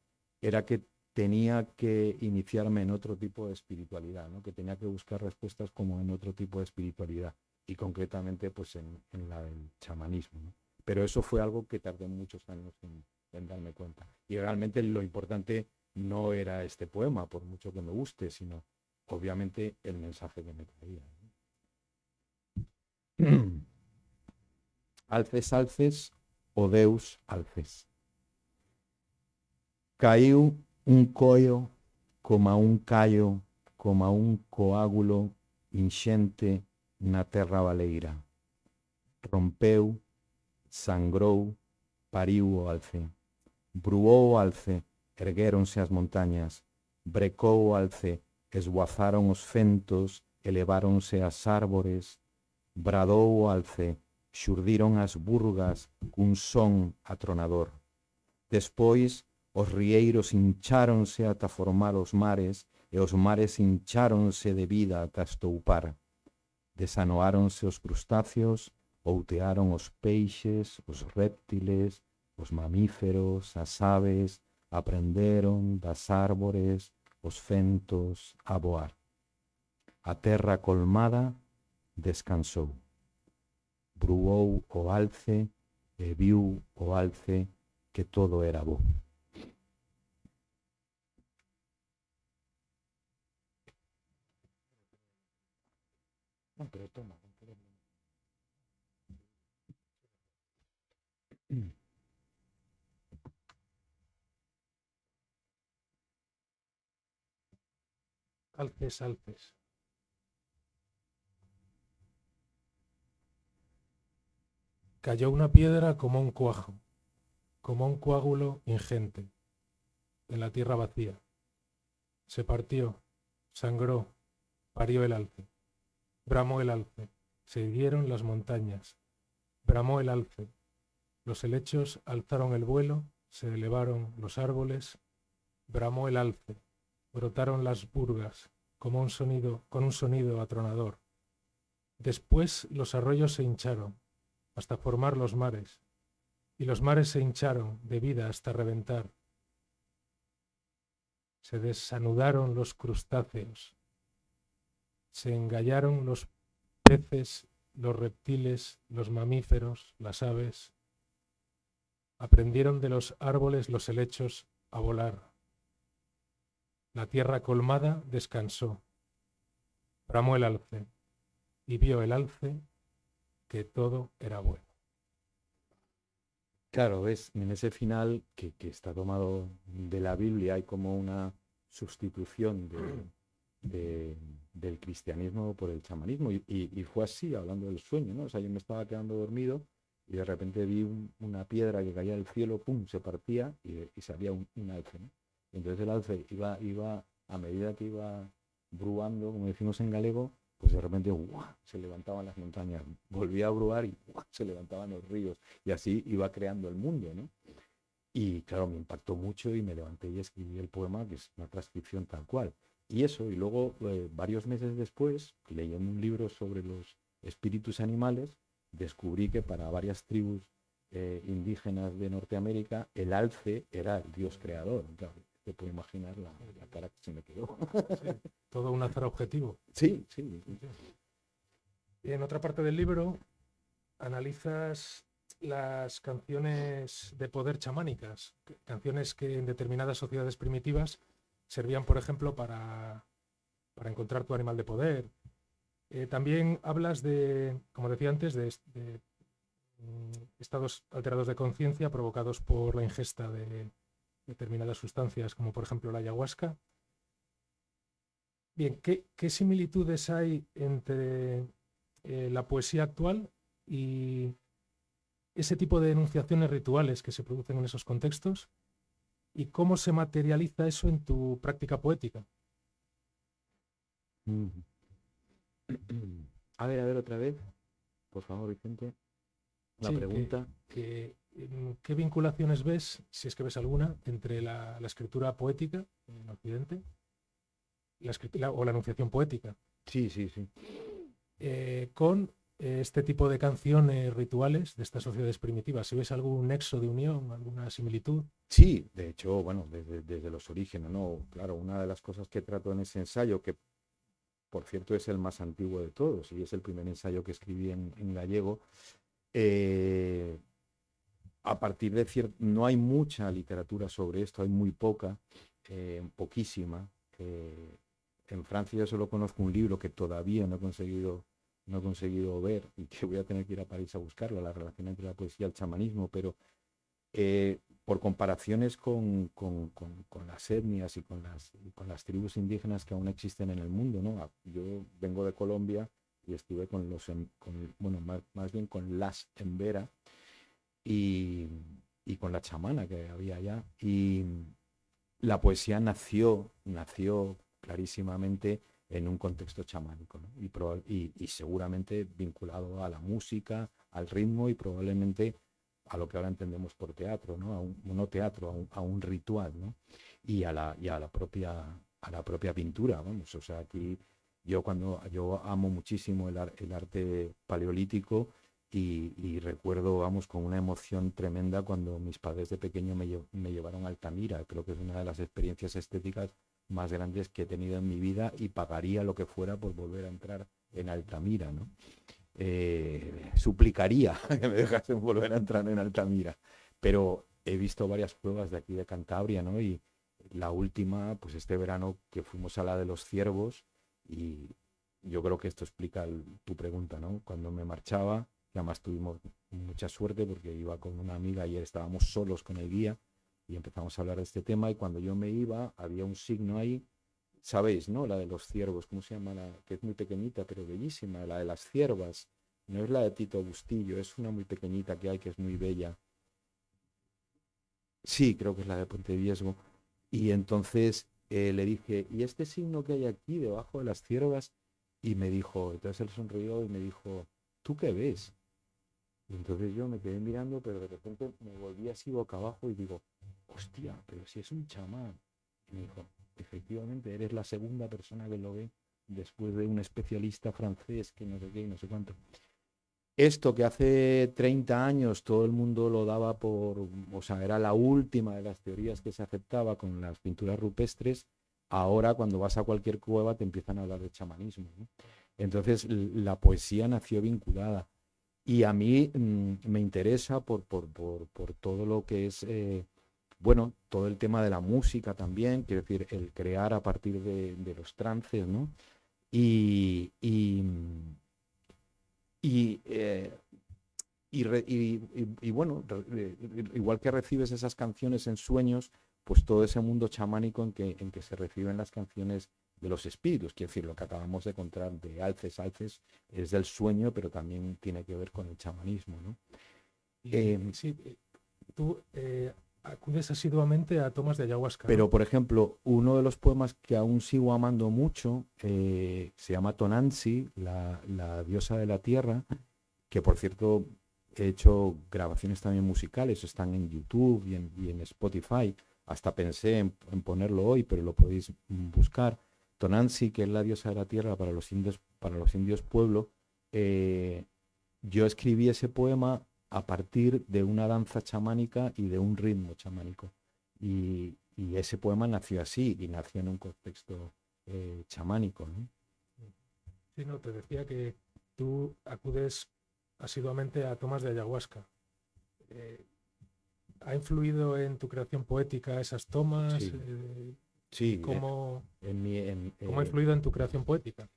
era que tenía que iniciarme en otro tipo de espiritualidad, ¿no? Que tenía que buscar respuestas como en otro tipo de espiritualidad y concretamente pues en la del chamanismo, ¿no? Pero eso fue algo que tardé muchos años en darme cuenta. Y realmente lo importante no era este poema, por mucho que me guste, sino obviamente el mensaje que me traía, ¿no? Alces, alces, o Deus, alces. Caiu un coio como un callo, como un coágulo inxente na terra baleira. Rompeu, sangrou, pariu o alce. Bruou o alce, erguéronse as montañas. Brecou o alce, esguazaron os fentos, eleváronse as árbores. Bradou o alce, xurdiron as burgas cun son atronador. Despois, os rieiros hincháronse ata formar os mares, e os mares hincháronse de vida ata estoupar. Desanoáronse os crustáceos, outearon os peixes, os réptiles, os mamíferos, as aves, aprenderon das árbores, os fentos a voar. A terra colmada descansou. Bruou o alce e viu o alce que todo era bo. No, pero toma. Alces, alces. Cayó una piedra como un cuajo, como un coágulo ingente, en la tierra vacía. Se partió, sangró, parió el alce. Bramó el alce, se hirieron las montañas. Bramó el alce. Los helechos alzaron el vuelo, se elevaron los árboles. Bramó el alce. Brotaron las burgas con un sonido atronador. Después los arroyos se hincharon hasta formar los mares, y los mares se hincharon de vida hasta reventar. Se desanudaron los crustáceos, se engallaron los peces, los reptiles, los mamíferos, las aves. Aprendieron de los árboles los helechos a volar. La tierra colmada descansó. Bramó el alce y vio el alce que todo era bueno. Claro, ves, en ese final que está tomado de la Biblia hay como una sustitución del cristianismo por el chamanismo y fue así, hablando del sueño, ¿no? O sea, yo me estaba quedando dormido y de repente vi una piedra que caía del cielo, pum, se partía y salía un alce, ¿no? Entonces el alce iba a medida que iba bruando, como decimos en galego, pues de repente ¡guau!, se levantaban las montañas, volvía a bruar y ¡guau!, se levantaban los ríos y así iba creando el mundo, ¿no? Y claro, me impactó mucho y me levanté y escribí el poema, que es una transcripción tal cual. Y eso, y luego varios meses después, leyendo un libro sobre los espíritus animales, descubrí que para varias tribus indígenas de Norteamérica, el alce era el dios creador. Claro, te puedo imaginar la cara que se me quedó. Sí, todo un azar objetivo. Sí, sí. Y en otra parte del libro analizas las canciones de poder chamánicas, canciones que en determinadas sociedades primitivas servían, por ejemplo, para encontrar tu animal de poder. También hablas de, como decía antes, de estados alterados de conciencia provocados por la ingesta de determinadas sustancias, como por ejemplo la ayahuasca. Bien, ¿qué similitudes hay entre la poesía actual y ese tipo de enunciaciones rituales que se producen en esos contextos? ¿Y cómo se materializa eso en tu práctica poética? A ver, otra vez, por favor, Vicente, la pregunta. ¿Qué vinculaciones ves, si es que ves alguna, entre la escritura poética en Occidente o la enunciación poética? Sí. Con este tipo de canciones rituales de estas sociedades primitivas. Si ves algún nexo de unión, alguna similitud. Sí, de hecho, bueno, desde los orígenes, ¿no? Claro, una de las cosas que trato en ese ensayo, que por cierto es el más antiguo de todos y es el primer ensayo que escribí en gallego, a partir de cierto, no hay mucha literatura sobre esto, hay muy poca, poquísima. En Francia yo solo conozco un libro que todavía no he conseguido ver y que voy a tener que ir a París a buscarlo, la relación entre la poesía y el chamanismo, pero por comparaciones con las etnias y con las tribus indígenas que aún existen en el mundo, ¿no? Yo vengo de Colombia y estuve más bien con las Embera y con la chamana que había allá. Y la poesía nació clarísimamente en un contexto chamánico, ¿no? Y seguramente vinculado a la música, al ritmo y probablemente a lo que ahora entendemos por teatro, ¿no? A un ritual, ¿no? Y a la propia pintura, vamos. O sea, aquí yo amo muchísimo el arte paleolítico y recuerdo, vamos, con una emoción tremenda cuando mis padres de pequeño me llevaron a Altamira. Creo que es una de las experiencias estéticas más grandes que he tenido en mi vida y pagaría lo que fuera por volver a entrar en Altamira, ¿no? Suplicaría que me dejasen volver a entrar en Altamira, pero he visto varias pruebas de aquí de Cantabria, ¿no? Y la última, pues este verano que fuimos a la de los ciervos, y yo creo que esto explica tu pregunta, ¿no? Cuando me marchaba, que además tuvimos mucha suerte porque iba con una amiga y estábamos solos con el guía y empezamos a hablar de este tema, y cuando yo me iba había un signo ahí. Sabéis, ¿no? La de los ciervos, ¿cómo se llama? Que es muy pequeñita, pero bellísima, la de las ciervas. No es la de Tito Bustillo, es una muy pequeñita que hay, que es muy bella. Sí, creo que es la de Puente Viesgo. Y entonces le dije, ¿y este signo que hay aquí debajo de las ciervas? Y me dijo, entonces él sonrió y me dijo, ¿tú qué ves? Y entonces yo me quedé mirando, pero de repente me volví así boca abajo y digo, hostia, pero si es un chamán. Y me dijo, efectivamente, eres la segunda persona que lo ve después de un especialista francés que no sé qué y no sé cuánto. Esto que hace 30 años todo el mundo lo daba por, o sea, era la última de las teorías que se aceptaba con las pinturas rupestres, ahora cuando vas a cualquier cueva te empiezan a hablar de chamanismo, ¿no? Entonces la poesía nació vinculada. Y a mí me interesa por todo lo que es, bueno, todo el tema de la música también, quiero decir, el crear a partir de los trances, ¿no? Y, y, y, eh, y bueno, igual que recibes esas canciones en sueños, pues todo ese mundo chamánico en que se reciben las canciones de los espíritus, quiero decir, lo que acabamos de encontrar de Alces, Alces es del sueño, pero también tiene que ver con el chamanismo, ¿no? Y Eh, sí, tú acudes asiduamente a tomas de ayahuasca, ¿no? pero, por ejemplo, uno de los poemas que aún sigo amando mucho se llama Tonanzi, la diosa de la tierra, que por cierto he hecho grabaciones también musicales, están en YouTube y en Spotify. Hasta pensé en ponerlo hoy, pero lo podéis buscar. Tonanzi, que es la diosa de la tierra para los indios pueblo, yo escribí ese poema a partir de una danza chamánica y de un ritmo chamánico. Y ese poema nació así, y nació en un contexto chamánico, ¿no? Sí, no, te decía que tú acudes asiduamente a tomas de ayahuasca. Eh, ¿Ha influido en tu creación poética esas tomas? Sí, sí. ¿Cómo, En mi, cómo ha influido en tu creación poética?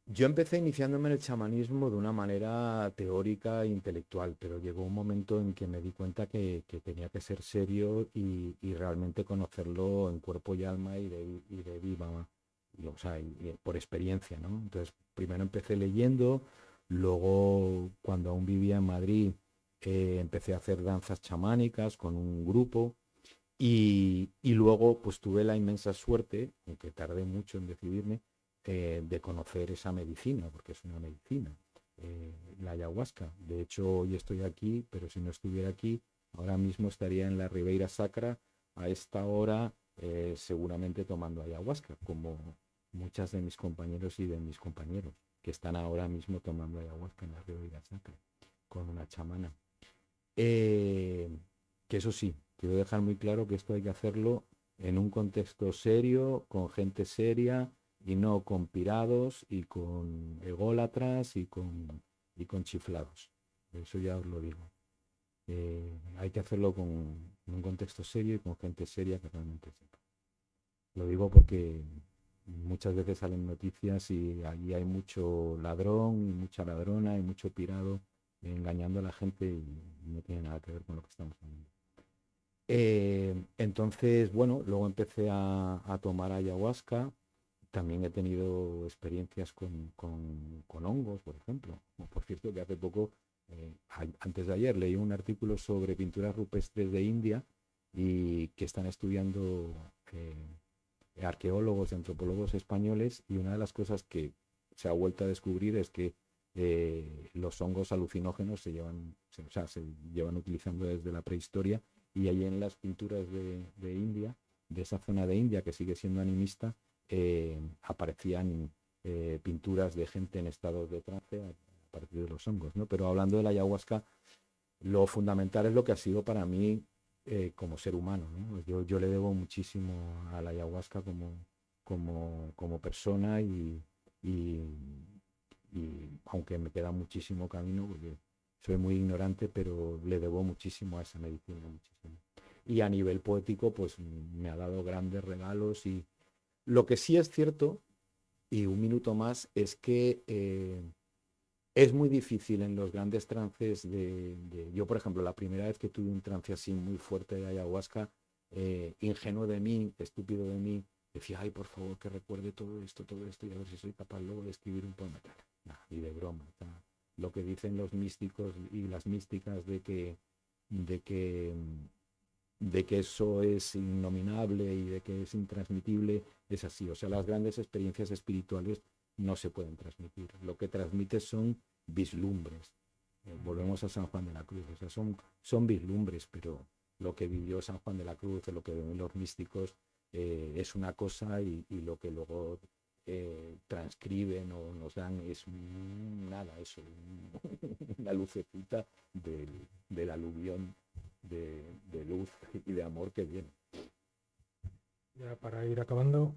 Yo empecé iniciándome en el chamanismo de una manera teórica e intelectual, pero llegó un momento en que me di cuenta que tenía que ser serio y realmente conocerlo en cuerpo y alma y de viva, o sea, y por experiencia, ¿no? Entonces, primero empecé leyendo, luego cuando aún vivía en Madrid, empecé a hacer danzas chamánicas con un grupo y luego pues tuve la inmensa suerte, aunque tardé mucho en decidirme, de conocer esa medicina, porque es una medicina, la ayahuasca. De hecho, hoy estoy aquí, pero si no estuviera aquí, ahora mismo estaría en la Ribeira Sacra a esta hora, seguramente tomando ayahuasca, como muchas de mis compañeros y de mis compañeros que están ahora mismo tomando ayahuasca en la Ribeira Sacra con una chamana. Eh, que eso sí, quiero dejar muy claro que esto hay que hacerlo en un contexto serio, con gente seria y no con pirados y con ególatras y con chiflados. Eso ya os lo digo. Hay que hacerlo en un contexto serio y con gente seria que realmente sepa. Lo digo porque muchas veces salen noticias y allí hay mucho ladrón y mucha ladrona y mucho pirado engañando a la gente y no tiene nada que ver con lo que estamos hablando. Entonces, bueno, luego empecé a tomar ayahuasca. También he tenido experiencias con hongos, por ejemplo. Por cierto, que hace poco, antes de ayer, leí un artículo sobre pinturas rupestres de India y que están estudiando arqueólogos y antropólogos españoles, y una de las cosas que se ha vuelto a descubrir es que los hongos alucinógenos o sea, se llevan utilizando desde la prehistoria, y ahí en las pinturas de India, de esa zona de India que sigue siendo animista, aparecían pinturas de gente en estados de trance a partir de los hongos, ¿no? Pero hablando de la ayahuasca, lo fundamental es lo que ha sido para mí como ser humano, ¿no? Yo le debo muchísimo a la ayahuasca como persona y, aunque me queda muchísimo camino, porque soy muy ignorante, pero le debo muchísimo a esa medicina, muchísimo. Y a nivel poético, pues me ha dado grandes regalos. Y lo que sí es cierto, y un minuto más, es que es muy difícil en los grandes trances Yo, por ejemplo, la primera vez que tuve un trance así muy fuerte de ayahuasca, ingenuo de mí, estúpido de mí, decía, ay, por favor, que recuerde todo esto, y a ver si soy capaz luego de escribir un poema. Nah, ni de broma. Lo que dicen los místicos y las místicas de que, de que eso es innominable y de que es intransmitible, es así. O sea, las grandes experiencias espirituales no se pueden transmitir. Lo que transmite son vislumbres. Volvemos a San Juan de la Cruz. O sea, son vislumbres, pero lo que vivió San Juan de la Cruz, lo que ven los místicos, es una cosa, y lo que luego transcriben o nos dan es nada, eso, una lucecita del aluvión de luz y de amor que viene. Ya para ir acabando,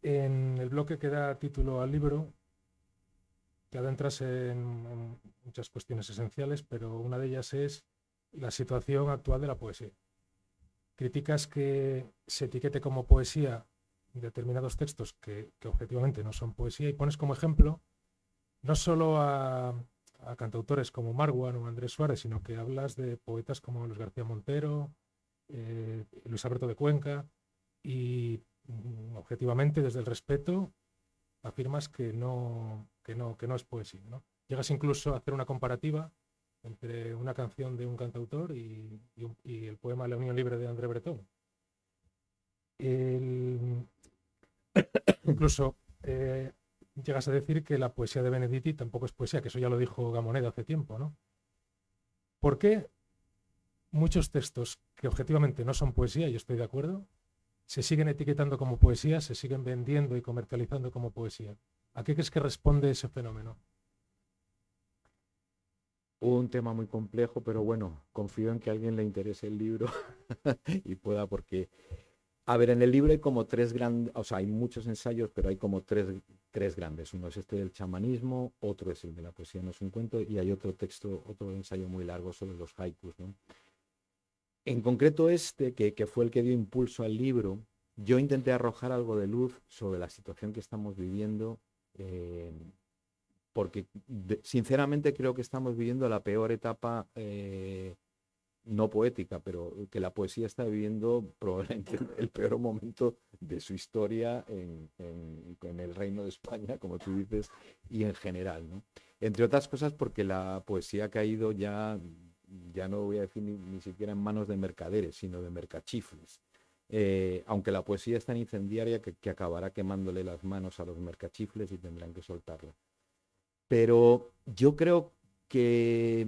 en el bloque que da título al libro, te adentras en muchas cuestiones esenciales, pero una de ellas es la situación actual de la poesía. Criticas que se etiquete como poesía determinados textos que objetivamente no son poesía y pones como ejemplo no solo a cantautores como Marwan o Andrés Suárez, sino que hablas de poetas como Luis García Montero, Luis Alberto de Cuenca y objetivamente desde el respeto afirmas que no es poesía, ¿no? Llegas incluso a hacer una comparativa entre una canción de un cantautor y el poema La Unión Libre de André Breton. El, incluso llegas a decir que la poesía de Benedetti tampoco es poesía, que eso ya lo dijo Gamoneda hace tiempo, ¿no? ¿Por qué muchos textos que objetivamente no son poesía, y estoy de acuerdo, se siguen etiquetando como poesía, se siguen vendiendo y comercializando como poesía? ¿A qué crees que responde ese fenómeno? Un tema muy complejo, pero bueno, confío en que a alguien le interese el libro y pueda, porque, a ver, en el libro hay como tres grandes, o sea, hay muchos ensayos, pero hay como tres grandes. Uno es este del chamanismo, otro es el de la poesía no es un cuento, y hay otro texto, otro ensayo muy largo sobre los haikus, ¿no? En concreto este, que fue el que dio impulso al libro, yo intenté arrojar algo de luz sobre la situación que estamos viviendo, eh, porque sinceramente creo que estamos viviendo la peor etapa, no poética, pero que la poesía está viviendo probablemente el peor momento de su historia en el Reino de España, como tú dices, y en general, ¿no? Entre otras cosas porque la poesía ha caído ya no voy a decir ni siquiera en manos de mercaderes, sino de mercachifles. Aunque la poesía es tan incendiaria que acabará quemándole las manos a los mercachifles y tendrán que soltarla. Pero yo creo que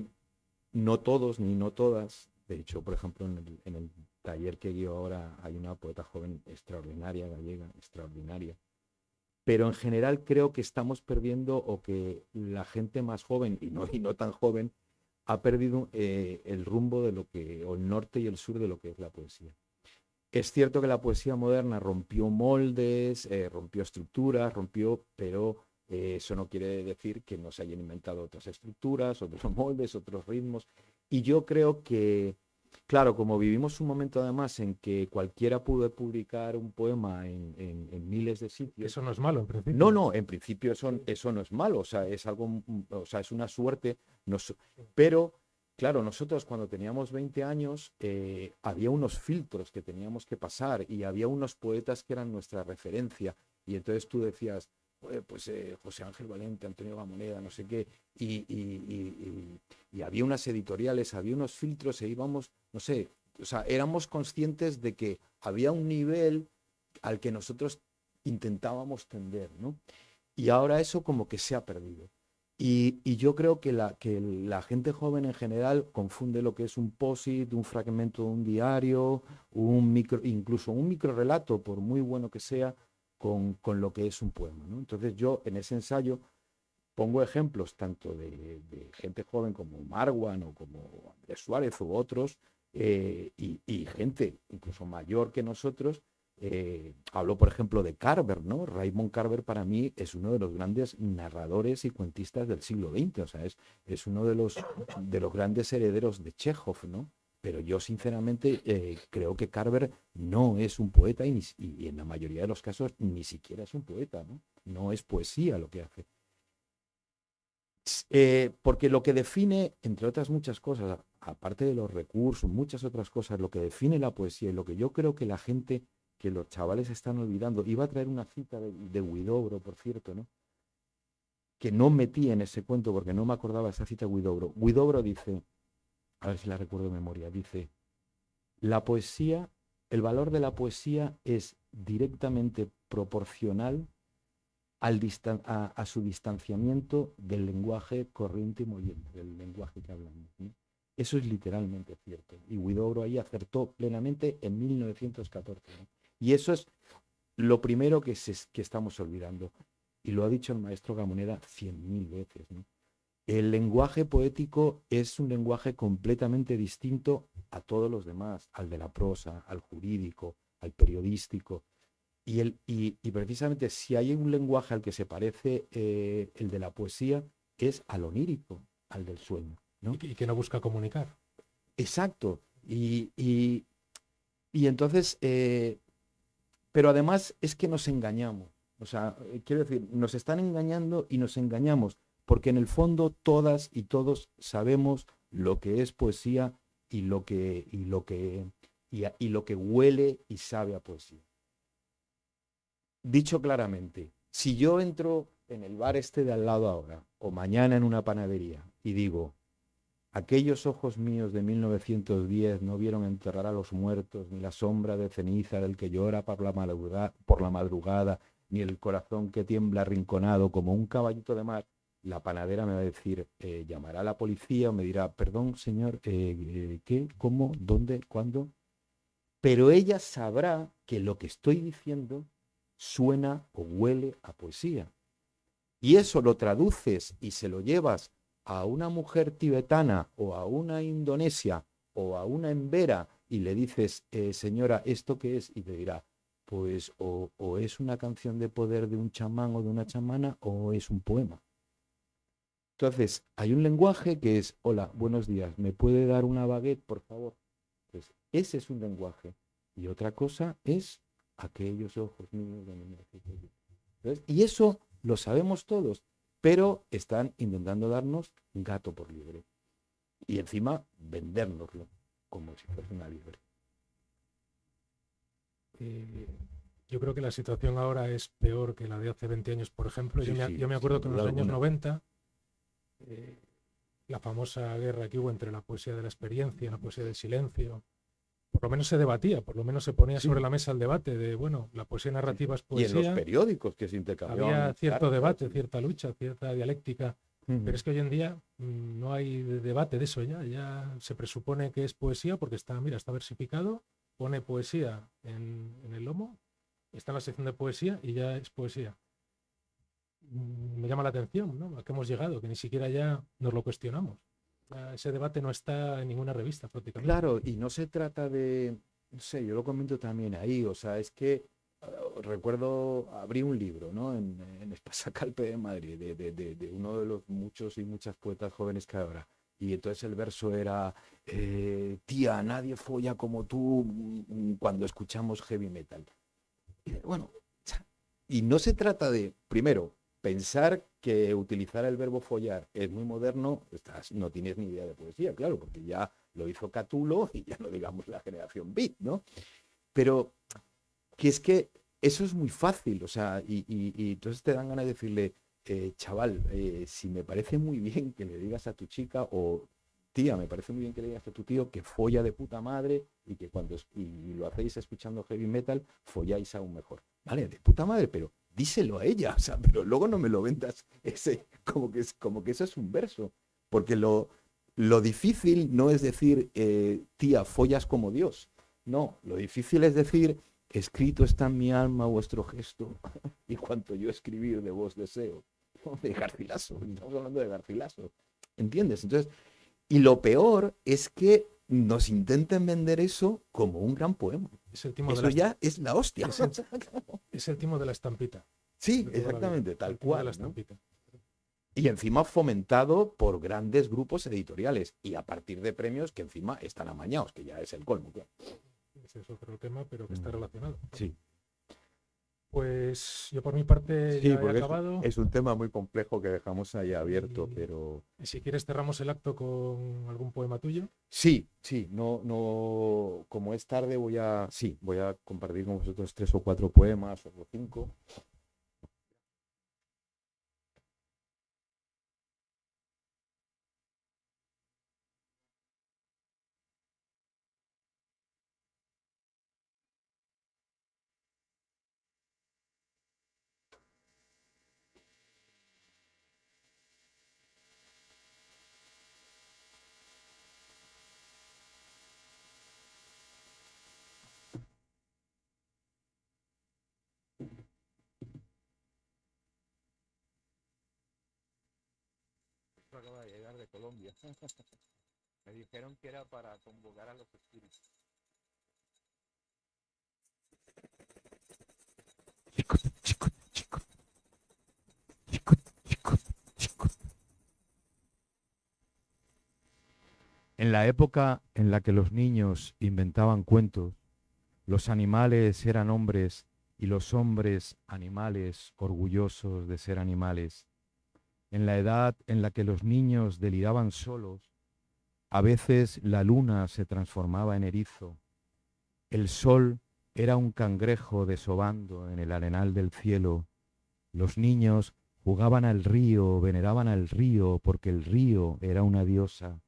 no todos ni no todas, de hecho, por ejemplo, en el taller que guío ahora hay una poeta joven extraordinaria, gallega, extraordinaria, pero en general creo que estamos perdiendo o que la gente más joven y no tan joven ha perdido el rumbo de lo que, o el norte y el sur de lo que es la poesía. Es cierto que la poesía moderna rompió moldes, rompió estructuras, pero eso no quiere decir que no se hayan inventado otras estructuras, otros moldes, otros ritmos. Y yo creo que, claro, como vivimos un momento además en que cualquiera pudo publicar un poema en miles de sitios. Eso no es malo, en principio. No, en principio eso no es malo, o sea, es algo, o sea, es una suerte, pero claro, nosotros cuando teníamos 20 años había unos filtros que teníamos que pasar y había unos poetas que eran nuestra referencia y entonces tú decías, pues José Ángel Valente, Antonio Gamoneda, no sé qué, y había unas editoriales, había unos filtros e íbamos, no sé, o sea, éramos conscientes de que había un nivel al que nosotros intentábamos tender, ¿no? Y ahora eso como que se ha perdido. Y yo creo que la gente joven en general confunde lo que es un post-it, un fragmento de un diario, incluso un microrelato, por muy bueno que sea, con lo que es un poema, ¿no? Entonces yo en ese ensayo pongo ejemplos tanto de gente joven como Marwan o como Andrés Suárez u otros, y gente incluso mayor que nosotros. Hablo, por ejemplo, de Carver, ¿no? Raymond Carver para mí es uno de los grandes narradores y cuentistas del siglo XX, o sea, es uno de los grandes herederos de Chekhov, ¿no? Pero yo sinceramente creo que Carver no es un poeta y en la mayoría de los casos ni siquiera es un poeta, ¿no? No es poesía lo que hace. Porque lo que define, entre otras muchas cosas, aparte de los recursos, muchas otras cosas, lo que define la poesía y lo que yo creo que la gente, que los chavales están olvidando, iba a traer una cita de Huidobro, por cierto, ¿no? Que no metí en ese cuento porque no me acordaba esa cita de Huidobro. Huidobro dice, a ver si la recuerdo de memoria, dice, la poesía, el valor de la poesía es directamente proporcional a su distanciamiento del lenguaje corriente y moliente, del lenguaje que hablamos, ¿no? Eso es literalmente cierto. Y Huidobro ahí acertó plenamente en 1914, ¿no? Y eso es lo primero que estamos olvidando. Y lo ha dicho el maestro Gamoneda 100.000 veces, ¿no? El lenguaje poético es un lenguaje completamente distinto a todos los demás, al de la prosa, al jurídico, al periodístico. Y precisamente si hay un lenguaje al que se parece el de la poesía, es al onírico, al del sueño, ¿no? Y que no busca comunicar. Exacto. Y entonces, pero además es que nos engañamos. O sea, quiero decir, nos están engañando y nos engañamos, porque en el fondo todas y todos sabemos lo que es poesía y lo que huele y sabe a poesía. Dicho claramente, si yo entro en el bar este de al lado ahora, o mañana en una panadería, y digo, aquellos ojos míos de 1910 no vieron enterrar a los muertos, ni la sombra de ceniza del que llora por la madrugada, ni el corazón que tiembla arrinconado como un caballito de mar, la panadera me va a decir, llamará a la policía o me dirá, perdón, señor, ¿qué? ¿Cómo? ¿Dónde? ¿Cuándo? Pero ella sabrá que lo que estoy diciendo suena o huele a poesía. Y eso lo traduces y se lo llevas a una mujer tibetana o a una indonesia o a una embera y le dices, señora, ¿esto qué es? Y te dirá, pues o es una canción de poder de un chamán o de una chamana o es un poema. Entonces, hay un lenguaje que es, hola, buenos días, ¿me puede dar una baguette, por favor? Pues ese es un lenguaje. Y otra cosa es aquellos ojos míos de 1910. Entonces, y eso lo sabemos todos, pero están intentando darnos gato por liebre. Y encima vendérnoslo como si fuese una liebre. Yo creo que la situación ahora es peor que la de hace 20 años, por ejemplo. Sí, Yo me acuerdo que en los años alguna. 90, la famosa guerra que hubo entre la poesía de la experiencia y la poesía del silencio, por lo menos se debatía, por lo menos se ponía Sí. sobre la mesa el debate de, bueno, la poesía narrativa es Y en los poesía. periódicos que se intercambiaban. Había cierto cartas, debate, sí. cierta lucha, cierta dialéctica, pero es que hoy en día no hay debate de eso ya. Ya se presupone que es poesía porque está, mira, está versificado, pone poesía en el lomo, está en la sección de poesía y ya es poesía. Me llama la atención, ¿no? A qué hemos llegado, que ni siquiera ya nos lo cuestionamos. Ya ese debate no está en ninguna revista prácticamente. Claro, y no se trata de, no sé, yo lo comento también ahí, o sea, es que recuerdo, abrí un libro, ¿no? En Espasacalpe de Madrid, de uno de los muchos y muchas poetas jóvenes que hay ahora. Y entonces el verso era, tía, nadie folla como tú cuando escuchamos heavy metal. Y bueno, y no se trata de, primero, pensar que utilizar el verbo follar es muy moderno, no tienes ni idea de poesía, claro, porque ya lo hizo Catulo y ya no digamos la generación beat, ¿no? Pero que es que eso es muy fácil, o sea, y entonces te dan ganas de decirle, chaval, si me parece muy bien que le digas a tu chica o tía, me parece muy bien que le digas a tu tío que folla de puta madre y que cuando y lo hacéis escuchando heavy metal, folláis aún mejor. Vale, de puta madre, pero díselo a ella, o sea, pero luego no me lo vendas ese, como que eso es un verso, porque lo difícil no es decir, tía, follas como Dios. No, lo difícil es decir, escrito está en mi alma vuestro gesto, y cuanto yo escribir de vos deseo. De Garcilaso, estamos hablando de Garcilaso. ¿Entiendes? Entonces, y lo peor es que nos intenten vender eso como un gran poema. Es el timo Eso ya es la hostia. Es el timo de la estampita. Sí, exactamente, tal cual. De la ¿no? estampita. Y encima fomentado por grandes grupos editoriales y a partir de premios que encima están amañados, que ya es el colmo. Claro. Ese es otro tema, pero que está relacionado. Sí. Pues yo por mi parte Sí, ya he porque acabado. es un tema muy complejo que dejamos ahí abierto, pero... Y si quieres cerramos el acto con algún poema tuyo. Sí, no, como es tarde voy a compartir con vosotros 3 o 4 poemas o 5. acaba de llegar de Colombia. Me dijeron que era para convocar a los espíritus. Chico, chico, chico. Chico, chico, chico. En la época en la que los niños inventaban cuentos, los animales eran hombres y los hombres animales orgullosos de ser animales. En la edad en la que los niños deliraban solos, a veces la luna se transformaba en erizo, el sol era un cangrejo desobando en el arenal del cielo, los niños jugaban al río, veneraban al río porque el río era una diosa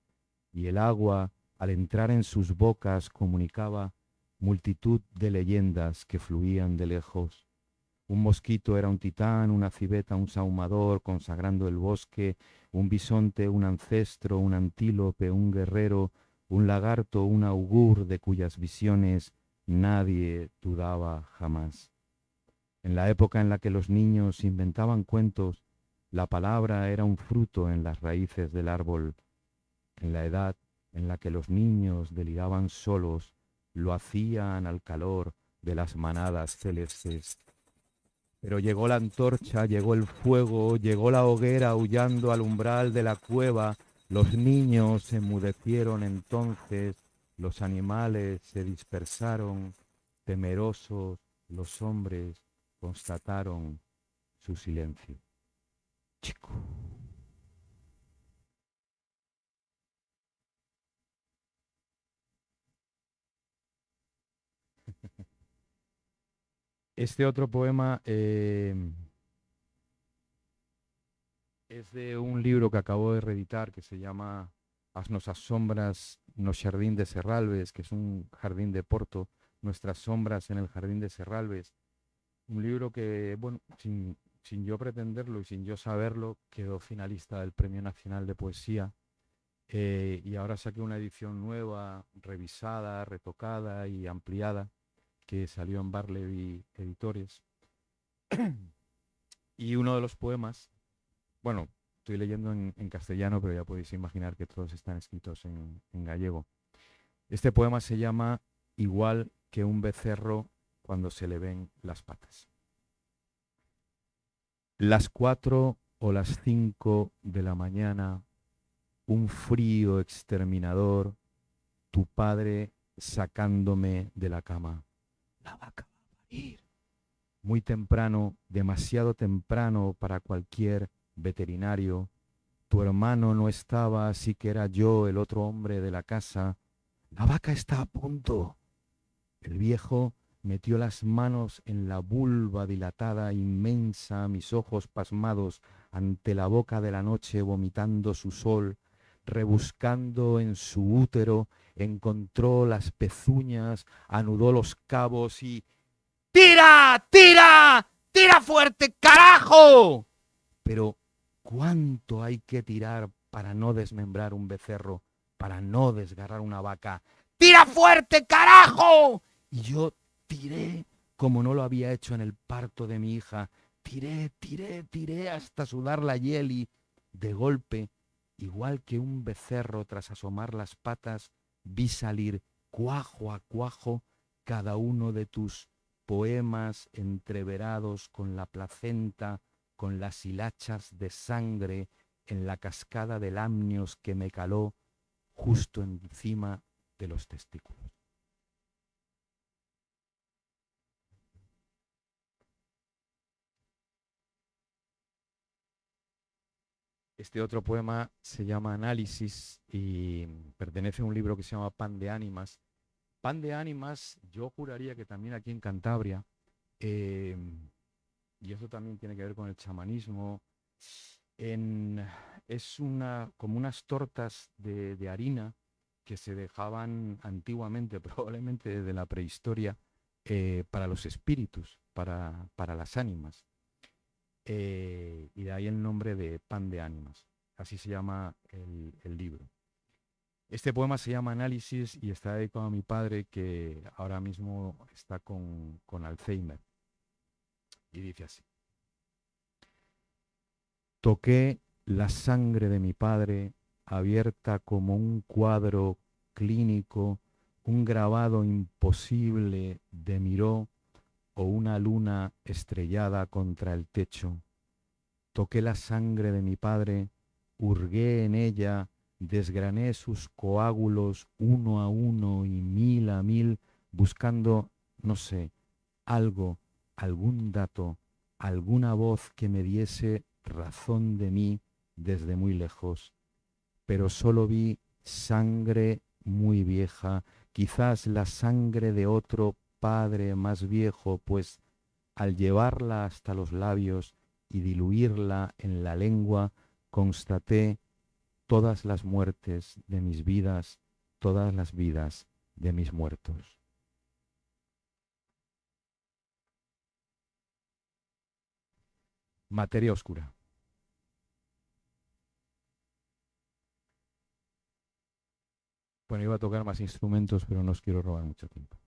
y el agua, al entrar en sus bocas, comunicaba multitud de leyendas que fluían de lejos. Un mosquito era un titán, una civeta un sahumador consagrando el bosque, un bisonte un ancestro, un antílope un guerrero, un lagarto un augur de cuyas visiones nadie dudaba jamás. En la época en la que los niños inventaban cuentos, la palabra era un fruto en las raíces del árbol. En la edad en la que los niños deliraban solos, lo hacían al calor de las manadas celestes. Pero llegó la antorcha, llegó el fuego, llegó la hoguera aullando al umbral de la cueva. Los niños se enmudecieron entonces, los animales se dispersaron, temerosos los hombres constataron su silencio. Chico. Este otro poema es de un libro que acabo de reeditar que se llama As nosas sombras no xardín de Serralves, que es un jardín de Porto, Nuestras sombras en el jardín de Serralves. Un libro que, bueno, sin yo pretenderlo y sin yo saberlo, quedó finalista del Premio Nacional de Poesía. Y ahora saqué una edición nueva, revisada, retocada y ampliada, que salió en Barleby Editores. Y uno de los poemas, bueno, estoy leyendo en castellano, pero ya podéis imaginar que todos están escritos en gallego. Este poema se llama Igual que un becerro cuando se le ven las patas. Las 4 o las 5 de la mañana, un frío exterminador, tu padre sacándome de la cama. La vaca va a parir. Muy temprano, demasiado temprano para cualquier veterinario. Tu hermano no estaba, así que era yo el otro hombre de la casa. La vaca está a punto. El viejo metió las manos en la vulva dilatada, inmensa, mis ojos pasmados ante la boca de la noche, vomitando su sol, rebuscando en su útero, encontró las pezuñas, anudó los cabos y... ¡Tira! ¡Tira! ¡Tira fuerte, carajo! Pero, ¿cuánto hay que tirar para no desmembrar un becerro, para no desgarrar una vaca? ¡Tira fuerte, carajo! Y yo tiré como no lo había hecho en el parto de mi hija. Tiré hasta sudar la hiel y, de golpe, igual que un becerro tras asomar las patas, vi salir cuajo a cuajo cada uno de tus poemas entreverados con la placenta, con las hilachas de sangre en la cascada de lamnios que me caló justo encima de los testículos. Este otro poema se llama Análisis y pertenece a un libro que se llama Pan de Ánimas. Pan de Ánimas, yo juraría que también aquí en Cantabria, y eso también tiene que ver con el chamanismo, es como unas tortas de harina que se dejaban antiguamente, probablemente desde la prehistoria, para los espíritus, para las ánimas. Y de ahí el nombre de Pan de Ánimas. Así se llama el libro. Este poema se llama Análisis y está dedicado a mi padre que ahora mismo está con Alzheimer. Y dice así. Toqué la sangre de mi padre, abierta como un cuadro clínico, un grabado imposible de Miró o una luna estrellada contra el techo. Toqué la sangre de mi padre, hurgué en ella, desgrané sus coágulos uno a uno y mil a mil, buscando, no sé, algo, algún dato, alguna voz que me diese razón de mí desde muy lejos. Pero solo vi sangre muy vieja, quizás la sangre de otro padre más viejo, pues al llevarla hasta los labios y diluirla en la lengua, constaté todas las muertes de mis vidas, todas las vidas de mis muertos. Materia oscura. Bueno, iba a tocar más instrumentos, pero no os quiero robar mucho tiempo.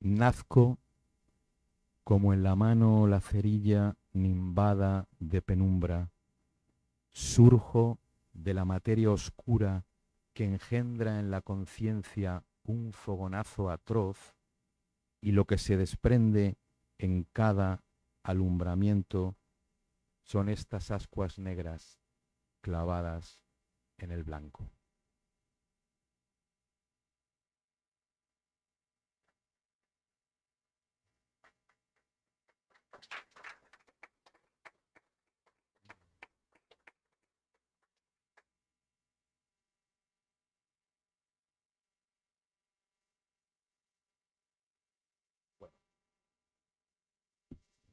Nazco como en la mano la cerilla nimbada de penumbra. Surjo de la materia oscura que engendra en la conciencia un fogonazo atroz y lo que se desprende en cada alumbramiento son estas ascuas negras clavadas en el blanco.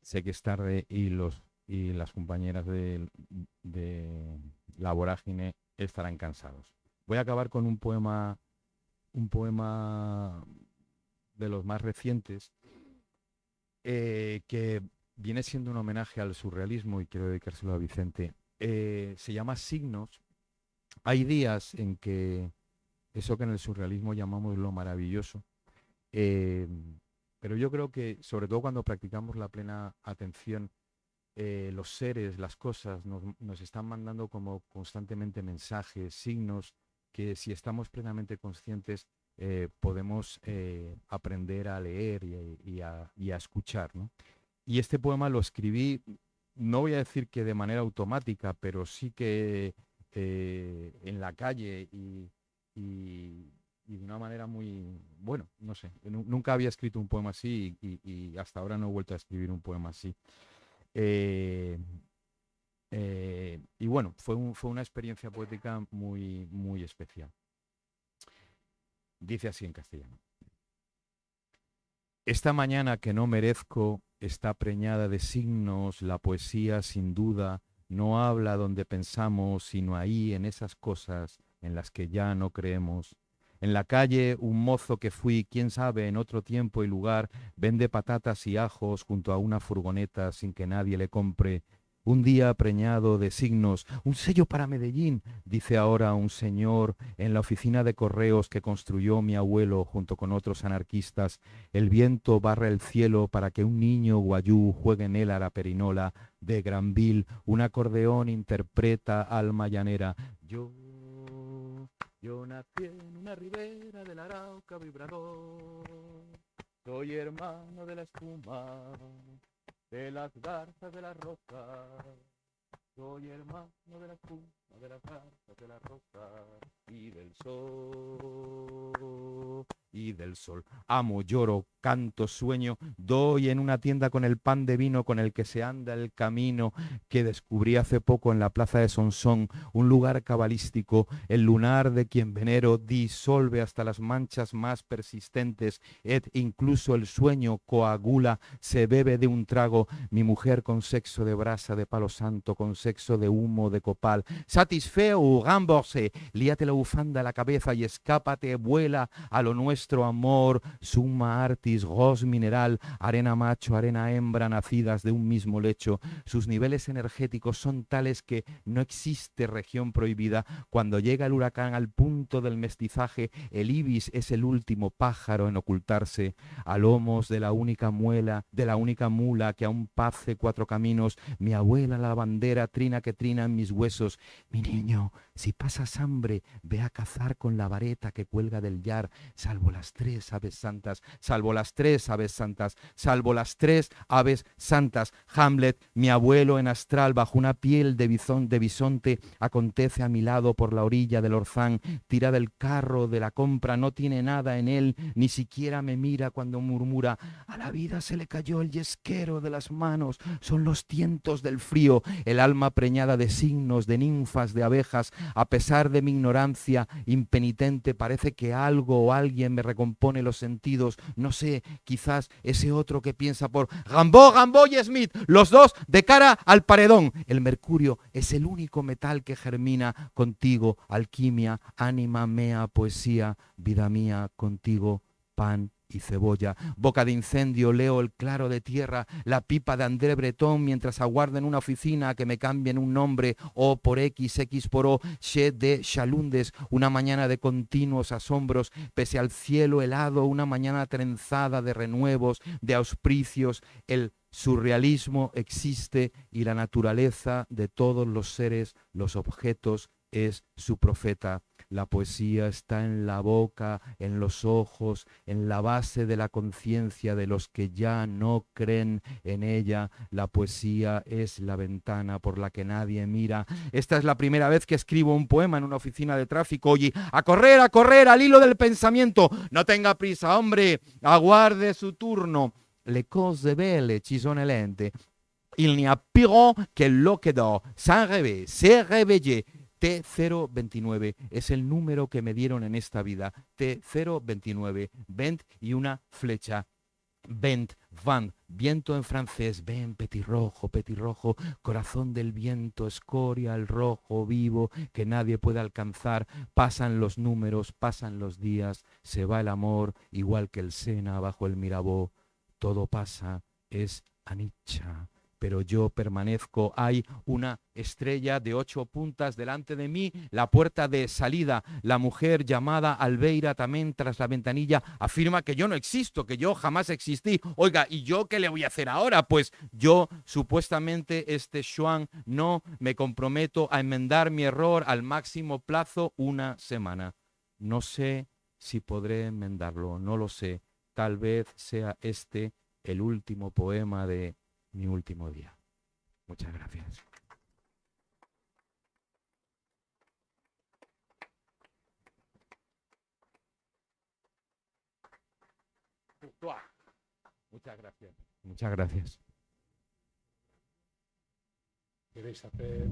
Sé que es tarde y las compañeras de la vorágine estarán cansados. Voy a acabar con un poema de los más recientes que viene siendo un homenaje al surrealismo y quiero dedicárselo a Vicente. Se llama Signos. Hay días en que eso que en el surrealismo llamamos lo maravilloso, eh, pero yo creo que, sobre todo cuando practicamos la plena atención, los seres, las cosas, nos están mandando como constantemente mensajes, signos, que si estamos plenamente conscientes podemos aprender a leer y a escuchar, ¿no? Y este poema lo escribí, no voy a decir que de manera automática, pero sí que en la calle y de una manera muy, bueno, no sé, nunca había escrito un poema así y hasta ahora no he vuelto a escribir un poema así. Eh, y bueno, fue una experiencia poética muy, muy especial. Dice así en castellano. Esta mañana que no merezco está preñada de signos, la poesía sin duda no habla donde pensamos, sino ahí en esas cosas en las que ya no creemos. En la calle, un mozo que fui, quién sabe, en otro tiempo y lugar, vende patatas y ajos junto a una furgoneta sin que nadie le compre. Un día preñado de signos, un sello para Medellín, dice ahora un señor en la oficina de correos que construyó mi abuelo junto con otros anarquistas. El viento barra el cielo para que un niño guayú juegue en él a la perinola de Granville. Un acordeón interpreta alma llanera. Yo nací en una ribera del Arauca vibrador. Soy hermano de la espuma, de las garzas de las rosas. Soy hermano de la espuma, de las garzas de las rosas y del sol. Y del sol. Amo, lloro, canto, sueño, doy en una tienda con el pan de vino con el que se anda el camino que descubrí hace poco en la plaza de Sonsón, un lugar cabalístico, el lunar de quien venero disolve hasta las manchas más persistentes, incluso el sueño coagula, se bebe de un trago, mi mujer con sexo de brasa de palo santo, con sexo de humo de copal, satisfeo, remboursé, líate la bufanda a la cabeza y escápate, vuela a lo nuestro, vuestro amor, summa artis, gos mineral, arena macho, arena hembra, nacidas de un mismo lecho. Sus niveles energéticos son tales que no existe región prohibida. Cuando llega el huracán al punto del mestizaje, el ibis es el último pájaro en ocultarse. A lomos de la única mula que aún pace 4 caminos, mi abuela la bandera trina que trina en mis huesos. Mi niño, si pasas hambre, ve a cazar con la vareta que cuelga del yar, salvo las 3 aves santas, salvo las 3 aves santas, salvo las 3 aves santas. Hamlet, mi abuelo en astral, bajo una piel de bisonte, acontece a mi lado por la orilla del Orzán, tira del carro de la compra, no tiene nada en él, ni siquiera me mira cuando murmura, a la vida se le cayó el yesquero de las manos, son los tientos del frío, el alma preñada de signos, de ninfas, de abejas. A pesar de mi ignorancia impenitente, parece que algo o alguien me recompone los sentidos, no sé, quizás ese otro que piensa por Gamboa y Smith, los dos de cara al paredón. El mercurio es el único metal que germina contigo, alquimia, ánima mea, poesía, vida mía, contigo, pan y cebolla. Boca de incendio, leo el claro de tierra, la pipa de André Breton mientras aguardo en una oficina a que me cambien un nombre, O por X, X por O, Che de Chalundes, una mañana de continuos asombros, pese al cielo helado, una mañana trenzada de renuevos, de auspicios, el surrealismo existe y la naturaleza de todos los seres, los objetos, es su profeta. La poesía está en la boca, en los ojos, en la base de la conciencia de los que ya no creen en ella. La poesía es la ventana por la que nadie mira. Esta es la primera vez que escribo un poema en una oficina de tráfico. Oye, a correr, al hilo del pensamiento. No tenga prisa, hombre, aguarde su turno. Le cose belle ci sono lente. Il n'y a plus que lo que do. Sans rêver, c'est réveillé. T029 es el número que me dieron en esta vida. T029, vent y una flecha. Vent, vent, viento en francés, ven, petirrojo, corazón del viento, escoria, el rojo vivo que nadie puede alcanzar. Pasan los números, pasan los días, se va el amor, igual que el Sena bajo el Mirabeau. Todo pasa, es Anicha. Pero yo permanezco, hay una estrella de 8 puntas delante de mí, la puerta de salida, la mujer llamada Albeira también tras la ventanilla afirma que yo no existo, que yo jamás existí. Oiga, ¿y yo qué le voy a hacer ahora? Pues yo supuestamente Xuan no me comprometo a enmendar mi error al máximo plazo, 1 semana. No sé si podré enmendarlo, no lo sé. Tal vez sea este el último poema de mi último día. Muchas gracias. Muchas gracias. Muchas gracias. ¿Queréis hacer?